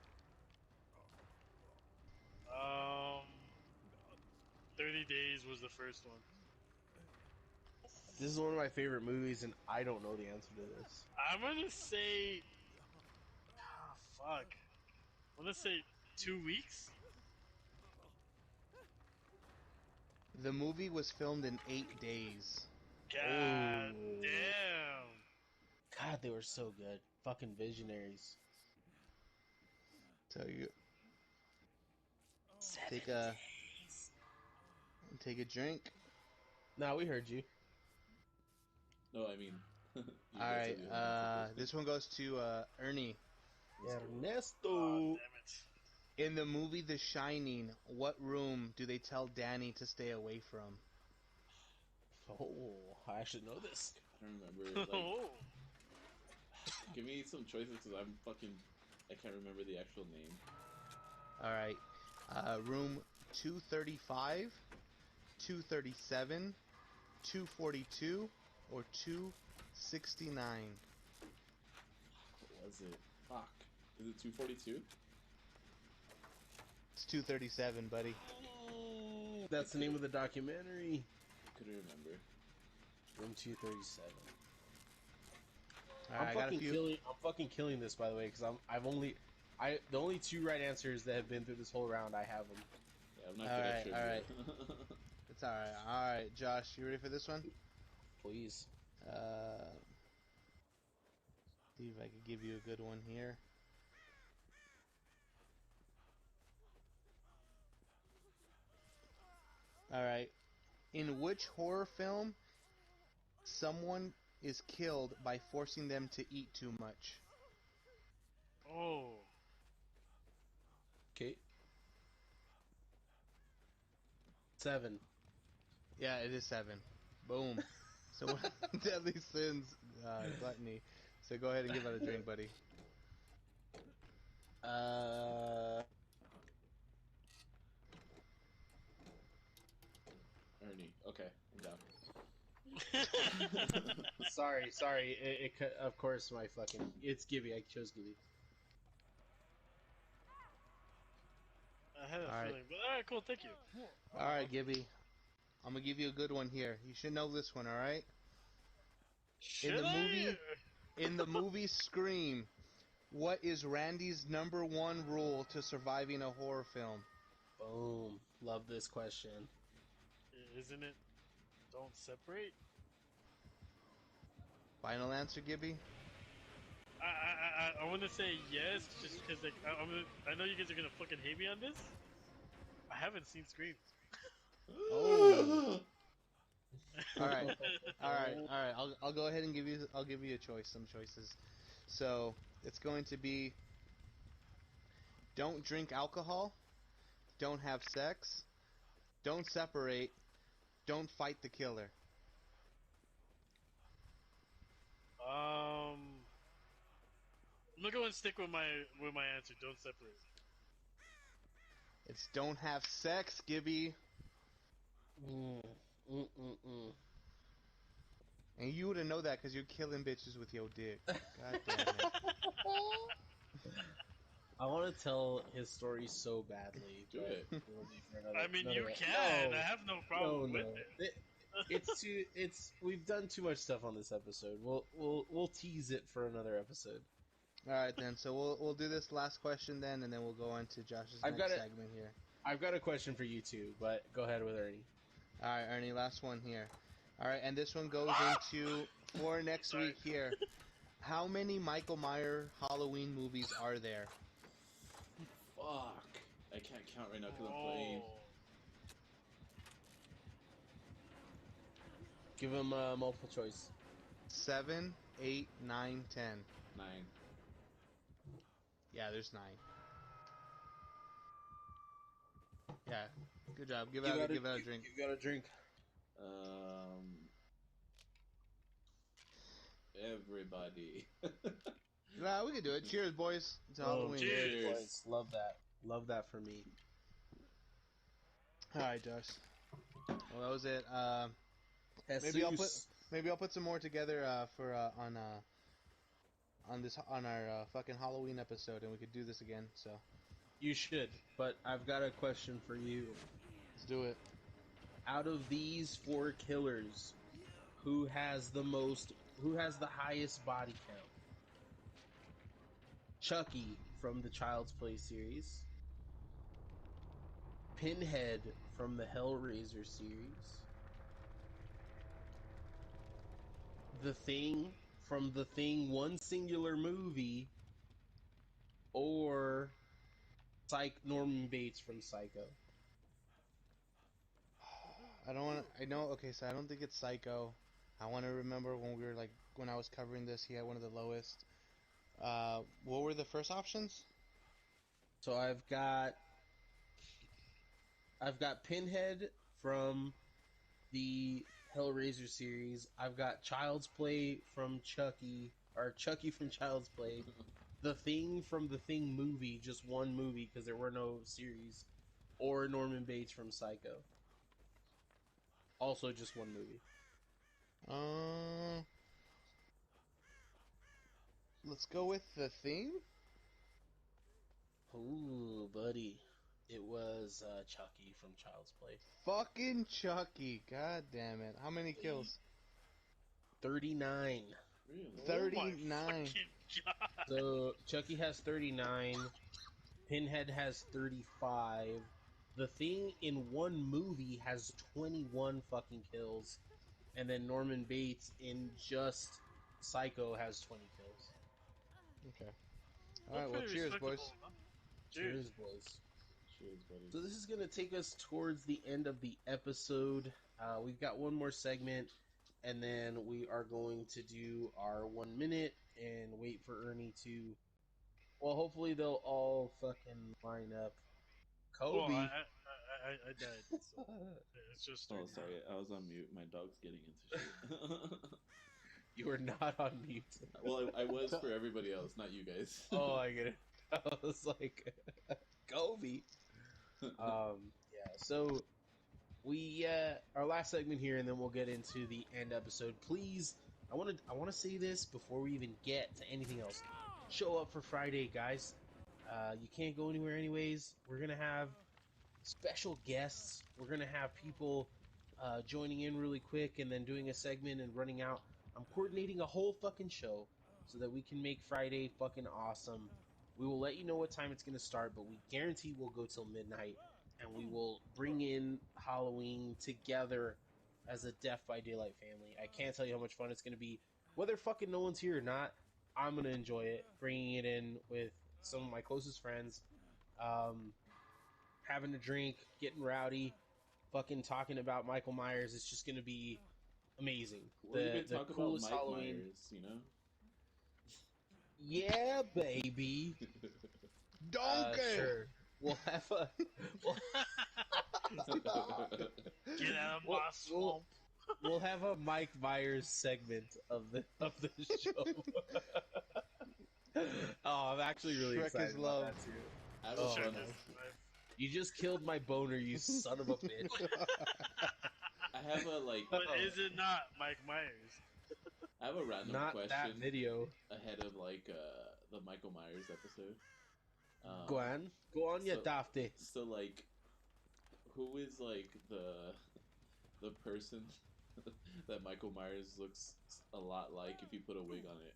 Um, 30 Days was the first one. this is one of my favorite movies, and I don't know the answer to this. I'm gonna say, fuck. I'm gonna say 2 weeks. The movie was filmed in 8 days. God Oh. damn. God, they were so good. Fucking visionaries. So you 7 take a days. take a drink. Nah, we heard you. No, I mean. you guys Alright, have your answer. this one goes to Ernie. Ernesto. Oh, damn it. In the movie The Shining, what room do they tell Danny to stay away from? Oh, I should know this. I don't remember. Like, Oh. give me some choices because I can't remember the actual name. Alright, room 235, 237, 242, or 269? What was it? Fuck. Is it 242? It's 237, buddy. That's the name of the documentary. Couldn't remember. Room 237. Alright, I got a few. I'm fucking killing this, by the way, because the only two right answers that have been through this whole round, I have them. Yeah, I'm not good at trivia. Alright. It's alright. Alright, Josh, you ready for this one? Please. See if I could give you a good one here. Alright. In which horror film someone is killed by forcing them to eat too much? Oh. Okay. 7. Yeah, it is 7. Boom. So deadly sins, gluttony. So go ahead and give it a drink, buddy. Ernie. Okay, I'm down. Sorry. Of course, it's Gibby. I chose Gibby. I had a Alright. feeling, but alright, cool, thank you. Alright, Gibby. I'm gonna give you a good one here. You should know this one, alright? Should the I? movie- In the movie Scream, what is Randy's #1 rule to surviving a horror film? Boom. Love this question. Isn't it? Don't separate. Final answer, Gibby? I want to say yes, just because like I know you guys are gonna fucking hate me on this. I haven't seen Scream. Oh. Alright. I'll go ahead and give you a choice, some choices. So, it's going to be don't drink alcohol, don't have sex, don't separate, don't fight the killer. I'm gonna go and stick with my answer. Don't separate. It's don't have sex, Gibby. And you wouldn't know that because you're killing bitches with your dick. God damn it. I want to tell his story so badly. Do but it. it'll be for another- I mean, another you one. can. No. I have no problem with it. We've done too much stuff on this episode. We'll tease it for another episode. Alright then, so we'll do this last question then, and then we'll go on to Josh's I've next got it. segment here. I've got a question for you too, but go ahead with Ernie. Alright, Ernie, last one here. Alright, and this one goes into for next Sorry. week here. How many Michael Myers Halloween movies are there? Fuck. I can't count right now because I'm playing. Give him multiple choice. 7, 8, 9, 10. 9. Yeah, there's 9. Yeah, Good job. Give out a drink. You got a drink. Everybody. Nah, we can do it. Cheers, boys. It's Oh, Halloween. cheers. boys. Love that. Love that for me. All right, Josh. Well, that was it. Jesus. Maybe I'll put some more together for on our fucking Halloween episode, and we could do this again. So You should, but I've got a question for you. let's do it. Out of these 4 killers, who has the highest body count? Chucky from the Child's Play series, Pinhead from the Hellraiser series, The Thing from the Thing one singular movie, or Norman Bates from Psycho. I don't want. I know. Okay, so I don't think it's Psycho. I want to remember when I was covering this, he had one of the lowest. What were the first options? So I've got Pinhead from the Hellraiser series. I've got Child's Play from Chucky, or Chucky from Child's Play. The Thing from the Thing movie, just one movie because there were no series, or Norman Bates from Psycho. Also just one movie. Let's go with The Thing. Ooh, buddy. It was Chucky from Child's Play. Fucking Chucky. God damn it. How many kills? 39. Really? 39. Oh my fucking God. So Chucky has 39. Pinhead has 35. The Thing in one movie has 21 fucking kills. And then Norman Bates in just Psycho has 20 kills. Okay. Alright, well, Pretty cheers, boys. respectable, huh? Cheers, boys. Cheers, buddy. So this is going to take us towards the end of the episode. We've got one more segment, and then we are going to do our 1 minute and wait for Ernie to... Well, hopefully they'll all fucking line up. Well, Kobe. I died, so it's just. Oh, sorry. I was on mute. My dog's getting into shit. You were not on mute. Well, I was for everybody else, not you guys. Oh, I get it. I was like, Kobe. Yeah, so we our last segment here, and then we'll get into the end episode. Please, I want to say this before we even get to anything else. Show up for Friday, guys. You can't go anywhere anyways. We're gonna have special guests. We're gonna have people joining in really quick, and then doing a segment and running out. I'm coordinating a whole fucking show so that we can make Friday fucking awesome. We will let you know what time it's going to start, but we guarantee we'll go till midnight, and we will bring in Halloween together as a Death by Daylight family. I can't tell you how much fun it's going to be. Whether fucking no one's here or not, I'm going to enjoy it, bringing it in with some of my closest friends, having a drink, getting rowdy, fucking talking about Michael Myers. It's just going to be amazing. We're gonna talk about Mike Halloween. Myers, you know? Yeah, baby. Donkey! Sure. We'll have a. Get out of my swamp. We'll have a Mike Myers segment of the show. Oh, I'm actually really Shrek excited is about love. that too. I have a Oh, fun- no. You just killed my boner, you son of a bitch. I have a like. But is it not Mike Myers? I have a random Not question that video. ahead of like the Michael Myers episode. Go on, you so- dafty. So like, who is like the person that Michael Myers looks a lot like if you put a wig on it?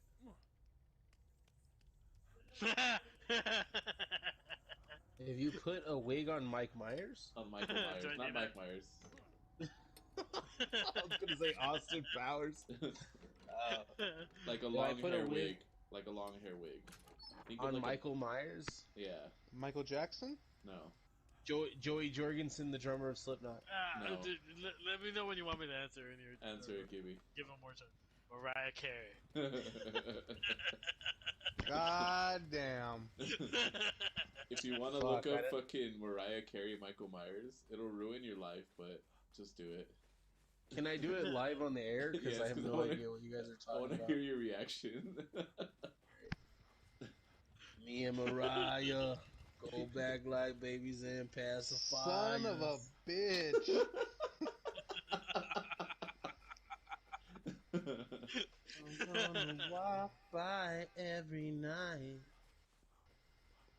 If you put a wig on Mike Myers, On Michael Myers, Do I not do Mike that? Myers. I was gonna say Austin Powers. Like a If I long put a hair wig- wig, like a long hair wig. Think of On like Michael Myers, yeah, Michael Jackson? no. Joey Jorgensen, the drummer of Slipknot. No. Dude, let me know when you want me to answer. And Answer it, Gibby. Give him more time. Mariah Carey. God damn. if you want to Fuck, look I up don't- fucking Mariah Carey, Michael Myers, it'll ruin your life, but just do it. Can I do it live on the air? Because Yes, I have 'cause I no wanna- idea what you guys are I want talking to about. hear your reaction. Me and Mariah go back like babies and pacifiers. Son of a bitch. I'm gonna walk by every night.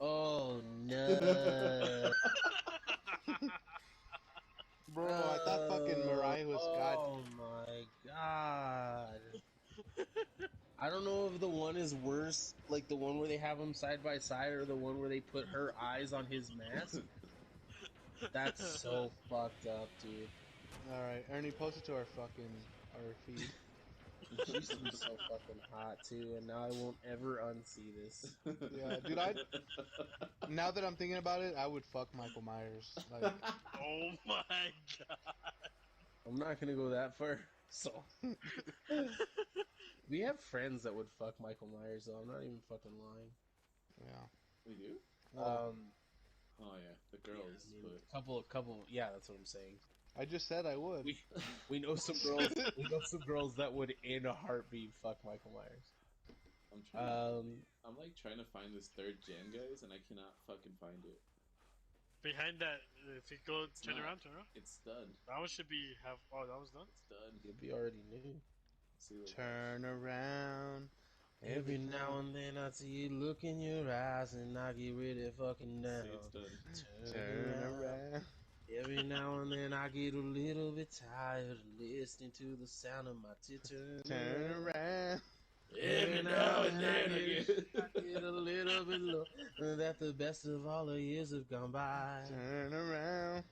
Oh no! Bro, I thought fucking Mariah was God. Oh my god! I don't know if the one is worse, like the one where they have them side by side, or the one where they put her eyes on his mask. That's so fucked up, dude. Alright, Ernie, post it to our feed. She used to be so fucking hot too, and now I won't ever unsee this. Yeah, dude, now that I'm thinking about it, I would fuck Michael Myers. Like, Oh my god. I'm not gonna go that far. So we have friends that would fuck Michael Myers, though. I'm not even fucking lying. yeah. We do? Well, Oh yeah, the Yeah, girls. I mean, couple. Yeah, that's what I'm saying. I just said I would. We know some girls. We know some girls that would, in a heartbeat, fuck Michael Myers. I'm like trying to find this third gen, guys, and I cannot fucking find it. Behind that, if you go turn not. around. It's done. That one should be Oh, that was done. It's done. We already knew. See, look. Turn around. Every now and then I see you look in your eyes, and I get ready fucking down. See, it's done. Turn around. Every now and then I get a little bit tired of listening to the sound of my tits. Turn around. Every now and then I get a little bit low that the best of all the years have gone by. Turn around.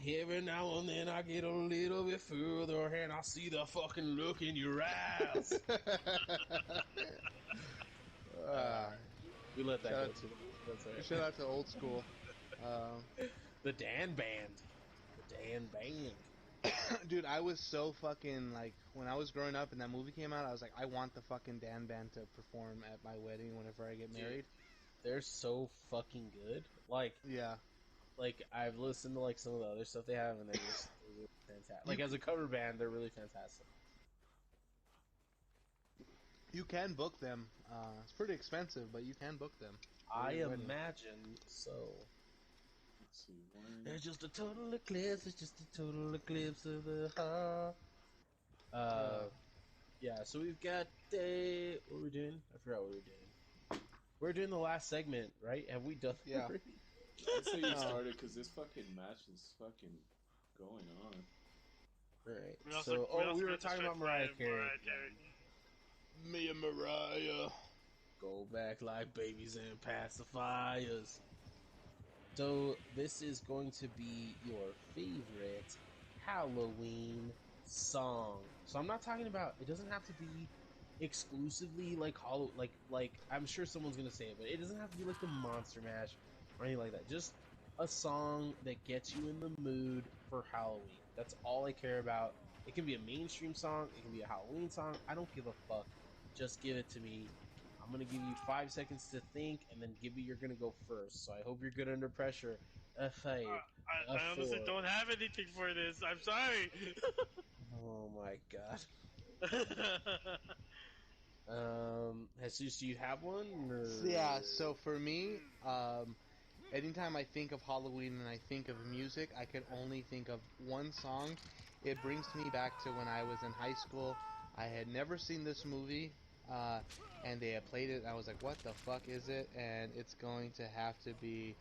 Every now and then I get a little bit further and I see the fucking look in your eyes. We let that Shout go out- too. That's all right. Shout out to old school. The Dan Band. The Dan Band. Dude, I was so fucking, like, when I was growing up and that movie came out, I was like, I want the fucking Dan Band to perform at my wedding whenever I get married. They're so fucking good. Yeah. Like I've listened to like some of the other stuff they have, and they're really fantastic. Like as a cover band, they're really fantastic. You can book them. It's pretty expensive, but you can book them. I your wedding. imagine so. Let's see, one. It's just a total eclipse. It's just a total eclipse of the heart. Yeah. So we've got what we're doing. I forgot what we're doing. We're doing the last segment, right? Have we done? that Yeah. already? I'd say you started because this fucking match is fucking going on. Right. We also- So, we also we were got talking about distracted Mariah by Carey. Mariah Carey. Me and Mariah. Go back like babies and pacifiers. So this is going to be your favorite Halloween song. So I'm not talking about. It doesn't have to be exclusively like like I'm sure someone's gonna say it, but it doesn't have to be like the Monster Mash or anything like that. Just a song that gets you in the mood for Halloween. That's all I care about. It can be a mainstream song. It can be a Halloween song. I don't give a fuck. Just give it to me. I'm gonna give you 5 seconds to think, and then Gibby, you're gonna go first. So I hope you're good under pressure. A 5. I honestly four. don't have anything for this. I'm sorry. Oh my god. Jesus, do you have one? Or... Yeah, so for me, anytime I think of Halloween and I think of music, I can only think of one song. It brings me back to when I was in high school. I had never seen this movie, and they had played it, and I was like, what the fuck is it? And it's going to have to be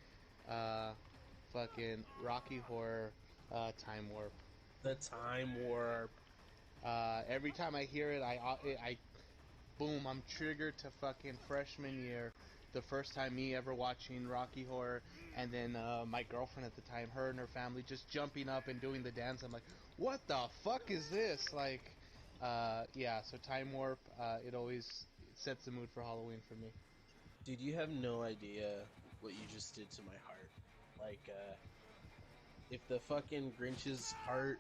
fucking Rocky Horror Time Warp. The Time Warp. Every time I hear it, I boom, I'm triggered to fucking freshman year. The first time me ever watching Rocky Horror, and then my girlfriend at the time, her and her family just jumping up and doing the dance. I'm like, what the fuck is this? Like, yeah, so Time Warp, it always sets the mood for Halloween for me. Dude, you have no idea what you just did to my heart. Like, if the fucking Grinch's heart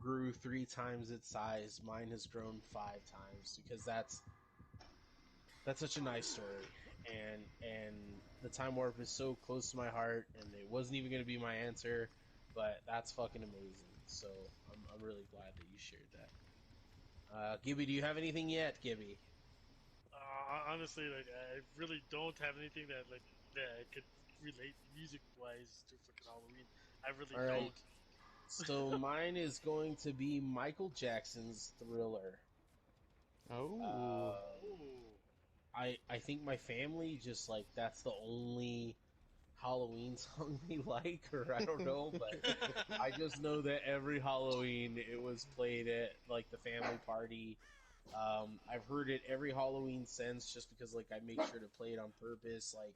grew 3 times its size, mine has grown 5 times, because that's such a nice story. and the time warp is so close to my heart, and it wasn't even going to be my answer, but that's fucking amazing. So I'm really glad that you shared that. Gibby, do you have anything yet, Gibby? Honestly, like I really don't have anything that I could relate music wise to fucking Halloween. I really All right. don't. So mine is going to be Michael Jackson's Thriller. Oh. Uh, Ooh. I think my family just like that's the only Halloween song they like, or I don't know, but I just know that every Halloween it was played at like the family party. I've heard it every Halloween since, just because like I make sure to play it on purpose. Like,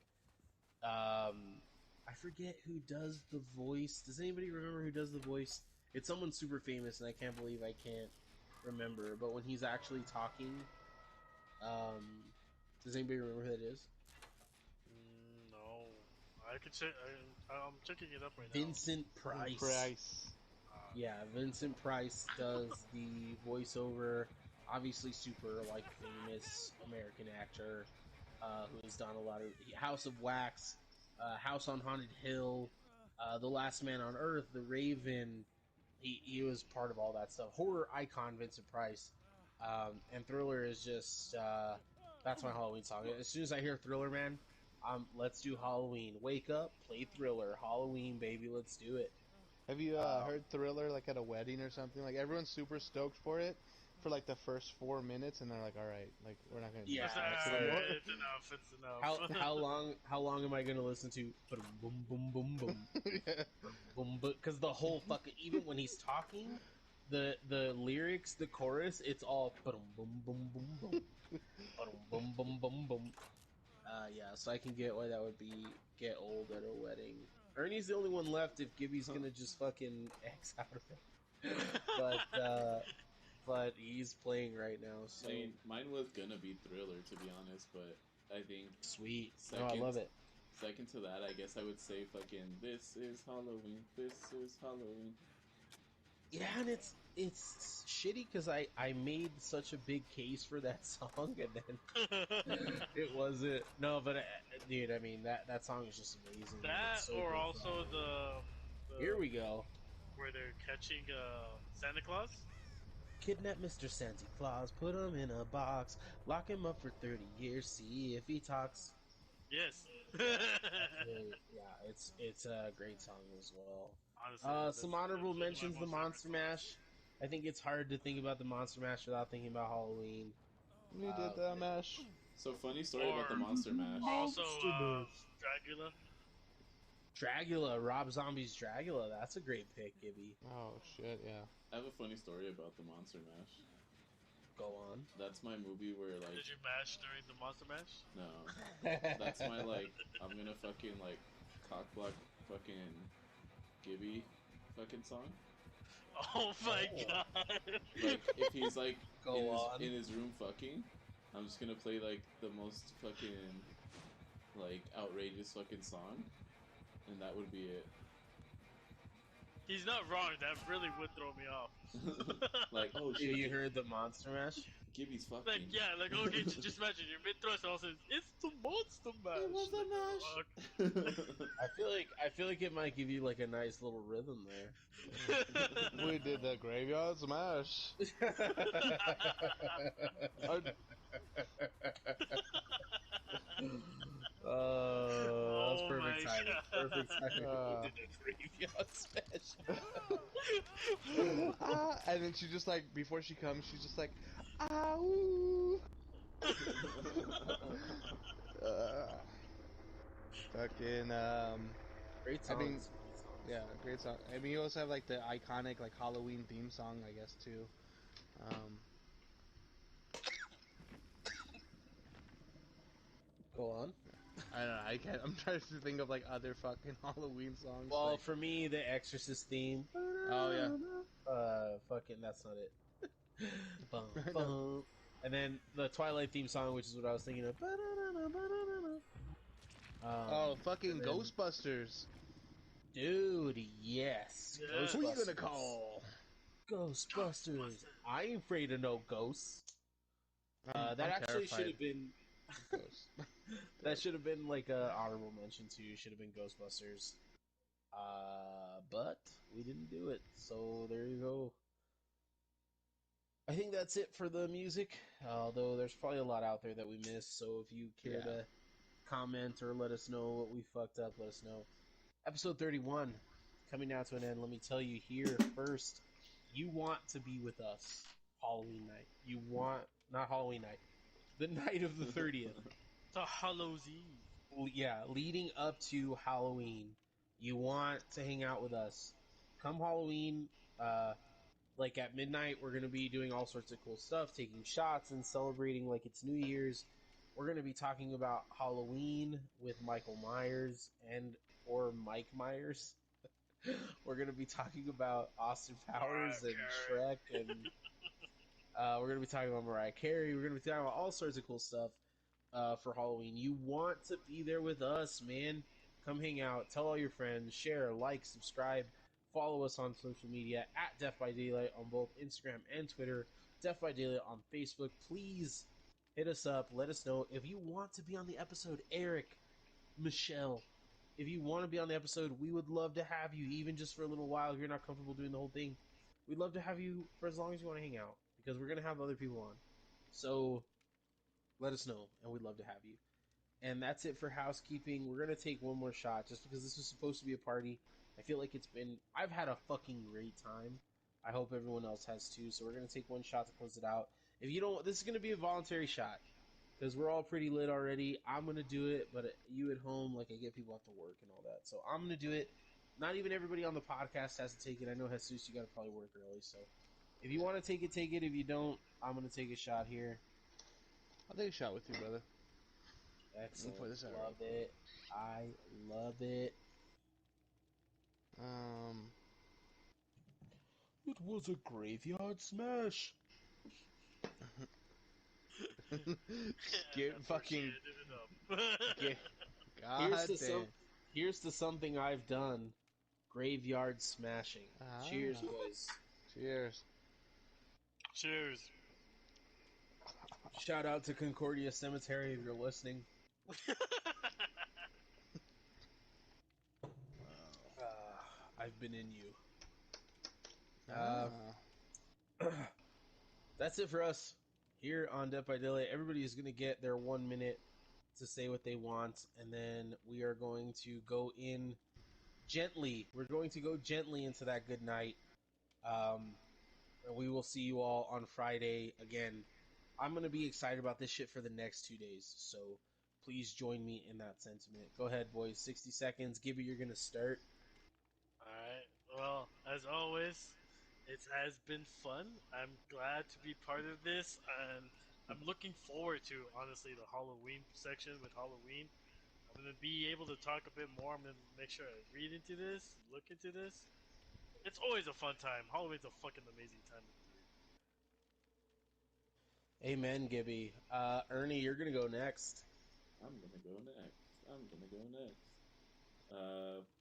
I forget who does the voice. Does anybody remember who does the voice? It's someone super famous, and I can't believe I can't remember. But when he's actually talking, um, does anybody remember who that is? No, I could check. I'm checking it up right now. Vincent Price. Price. Yeah, Vincent Price does the voiceover. Obviously, super like famous American actor who has done a lot of House of Wax, House on Haunted Hill, The Last Man on Earth, The Raven. He was part of all that stuff. Horror icon Vincent Price, and Thriller is just that's my Halloween song. As soon as I hear Thriller, man, let's do Halloween. Wake up, play Thriller. Halloween, baby, let's do it. Have you Um, heard Thriller like at a wedding or something? Like everyone's super stoked for it for like the first 4 minutes, and they're like, "All right, like we're not gonna do Yeah, this so anymore." It's enough. It's enough. how long am I gonna listen to boom boom boom boom Yeah. boom boom? Because the whole fucking even when he's talking, the lyrics, the chorus, it's all boom boom boom boom boom boom boom boom boom. Yeah, so I can get why that would get old at a wedding. Ernie's the only one left if Gibby's gonna just fucking X out of it. But he's playing right now, so I mean, mine was gonna be Thriller, to be honest, but I think sweet. No, I second love it. second to that, I guess I would say fucking This Is Halloween. This is Halloween. Yeah, and it's shitty because I made such a big case for that song, and then it wasn't. No, but dude, I mean that song is just amazing. And That it's so or good for also Halloween. the Here we go. where they're catching Santa Claus. Kidnap Mr. Santa Claus, put him in a box, lock him up for 30 years, see if he talks. Yes. Yeah, that's really it's a great song as well. Honestly, Some that's honorable one of my mentions: the most favorite Monster songs. Mash. I think it's hard to think about the Monster Mash without thinking about Halloween. We did that But mash. So funny story Or about the Monster Mash. also Monster Mash. Dracula. Dracula, Rob Zombie's Dracula. That's a great pick, Gibby. Oh shit, yeah. I have a funny story about the Monster Mash. Go on. That's my movie where like Did you mash during the Monster Mash? no, that's my like I'm gonna fucking like cock block fucking Gibby fucking song. Oh my Oh. god! Like if he's like Go on. in his room fucking, I'm just gonna play like the most fucking like outrageous fucking song, and that would be it. He's not wrong. That really would throw me off. Like oh Have shit, you heard the Monster Mash? Gibby's fucking. Like yeah, like okay, just imagine you're mid thrust and all of a sudden it's the Monster Mash. It was a Like, mash. I feel like it might give you like a nice little rhythm there. We did the graveyard smash. That's Oh perfect my timing. God. Perfect timing. Uh. We did a graveyard smash. And then she just like before she comes, she's just like, ow. uh, fucking Great I songs. mean, Great songs. yeah, great song. I mean, you also have like the iconic like Halloween theme song, I guess too. Go on. I don't know. I can't. I'm trying to think of like other fucking Halloween songs. Well, like, for me, the Exorcist theme. oh yeah. Fucking, that's not it. Bum, I know. bum. And then the Twilight theme song, which is what I was thinking of. Oh, fucking and then- Ghostbusters. Dude, yes. Yes. Who you Ghostbusters. gonna call? Ghostbusters. I ain't afraid of no ghosts. I'm That actually terrified. should have been. Ghost. That should have been like a honorable mention too. Should have been Ghostbusters. But we didn't do it. So there you go. I think that's it for the music. Although there's probably a lot out there that we missed. So if you care Yeah. to comment or let us know what we fucked up, let us know. Episode 31 coming down to an end. Let me tell you here first. You want to be with us Halloween night. You want not Halloween night. The night of the 30th. The Hallows Eve. Yeah, leading up to Halloween, you want to hang out with us. Come Halloween, like at midnight, we're gonna be doing all sorts of cool stuff, taking shots and celebrating like it's New Year's. We're gonna be talking about Halloween with Michael Myers and or Mike Myers. We're gonna be talking about Austin Powers and Shrek, and we're gonna be talking about Mariah Carey. We're gonna be talking about all sorts of cool stuff for Halloween. You want to be there with us, man. Come hang out. Tell all your friends. Share, like, subscribe. Follow us on social media at Death by Daylight on both Instagram and Twitter. Death by Daylight on Facebook. Please hit us up. Let us know if you want to be on the episode. Eric, Michelle, if you want to be on the episode, we would love to have you, even just for a little while. If you're not comfortable doing the whole thing, we'd love to have you for as long as you want to hang out, because we're going to have other people on. So let us know, and we'd love to have you. And that's it for housekeeping. We're going to take one more shot, just because this was supposed to be a party. I feel like I've had a fucking great time. I hope everyone else has too. So we're going to take one shot to close it out. If you don't, this is going to be a voluntary shot, because we're all pretty lit already. I'm going to do it, but you at home, like, I get people have to work and all that. So I'm going to do it. Not even everybody on the podcast has to take it. I know, Jesus, you got to probably work early. So if you want to take it, take it. If you don't, I'm going to take a shot here. I'll take a shot with you, brother. Excellent. Pour this out Love real it. I love it. It was a graveyard smash. Just get fucking. It up. Get, God damn. Here's to something I've done. Graveyard smashing. Ah. Cheers, boys. Cheers. Cheers. Shout out to Concordia Cemetery if you're listening. I've been in you. That's it for us here on Death by Daylight. Everybody is going to get their 1 minute to say what they want, and then we are going to go in gently. We're going to go gently into that good night. And we will see you all on Friday again. I'm going to be excited about this shit for the next 2 days, so please join me in that sentiment. Go ahead, boys. 60 seconds. Gibby, you're going to start. Alright, well, as always, it has been fun. I'm glad to be part of this, and I'm looking forward to, honestly, the Halloween section with Halloween. I'm going to be able to talk a bit more. I'm going to make sure I read into this, look into this. It's always a fun time. Halloween's a fucking amazing time of the year. Amen, Gibby. Ernie, you're going to go next. I'm gonna go next.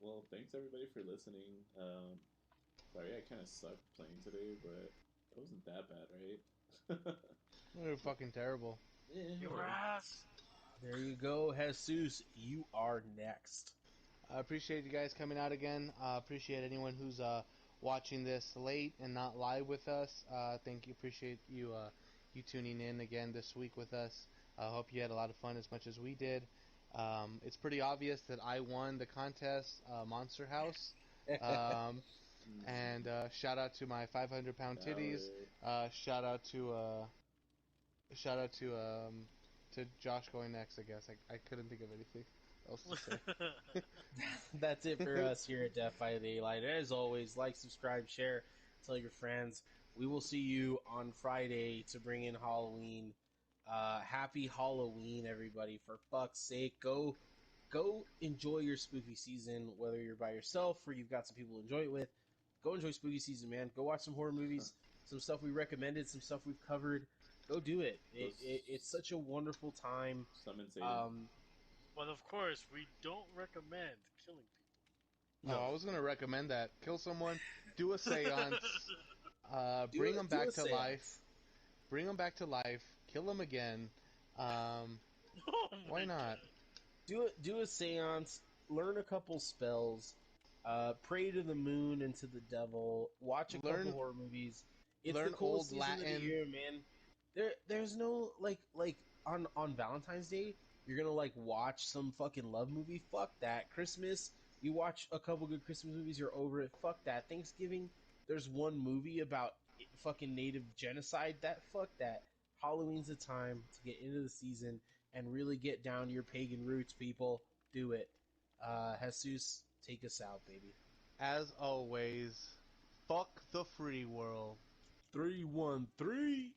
Well, thanks everybody for listening. Sorry, I kind of sucked playing today, but it wasn't that bad, right? You're fucking terrible. Yeah. Your ass! There you go, Jesus. You are next. I appreciate you guys coming out again. Appreciate anyone who's watching this late and not live with us. Thank you. Appreciate you you tuning in again this week with us. I hope you had a lot of fun as much as we did. It's pretty obvious that I won the contest, Monster House. And shout out to my 500-pound titties. Shout out to Josh going next. I guess I couldn't think of anything else to say. That's it for us here at Death by Daylight. As always, like, subscribe, share, tell your friends. We will see you on Friday to bring in Halloween. Happy Halloween, everybody! For fuck's sake, go enjoy your spooky season. Whether you're by yourself or you've got some people to enjoy it with, go enjoy spooky season, man. Go watch some horror movies, some stuff we recommended, some stuff we've covered. Go do it. It's such a wonderful time. Summon Satan. But of course, we don't recommend killing people. No. Oh, I was gonna recommend that. Kill someone, do a seance, bring them do back a to seance. life. Bring them back to life. Kill them again. Oh Why my not? Do a seance, learn a couple spells, pray to the moon and to the devil, watch a couple Learn horror movies. It's the learn coolest old season of the Latin. year, man. There's no like on Valentine's Day, you're gonna like watch some fucking love movie. Fuck that. Christmas, you watch a couple good Christmas movies, you're over it. Fuck that. Thanksgiving, there's one movie about fucking native genocide. That fuck that. Halloween's the time to get into the season and really get down to your pagan roots, people. Do it. Jesus, take us out, baby. As always, fuck the free world. 313.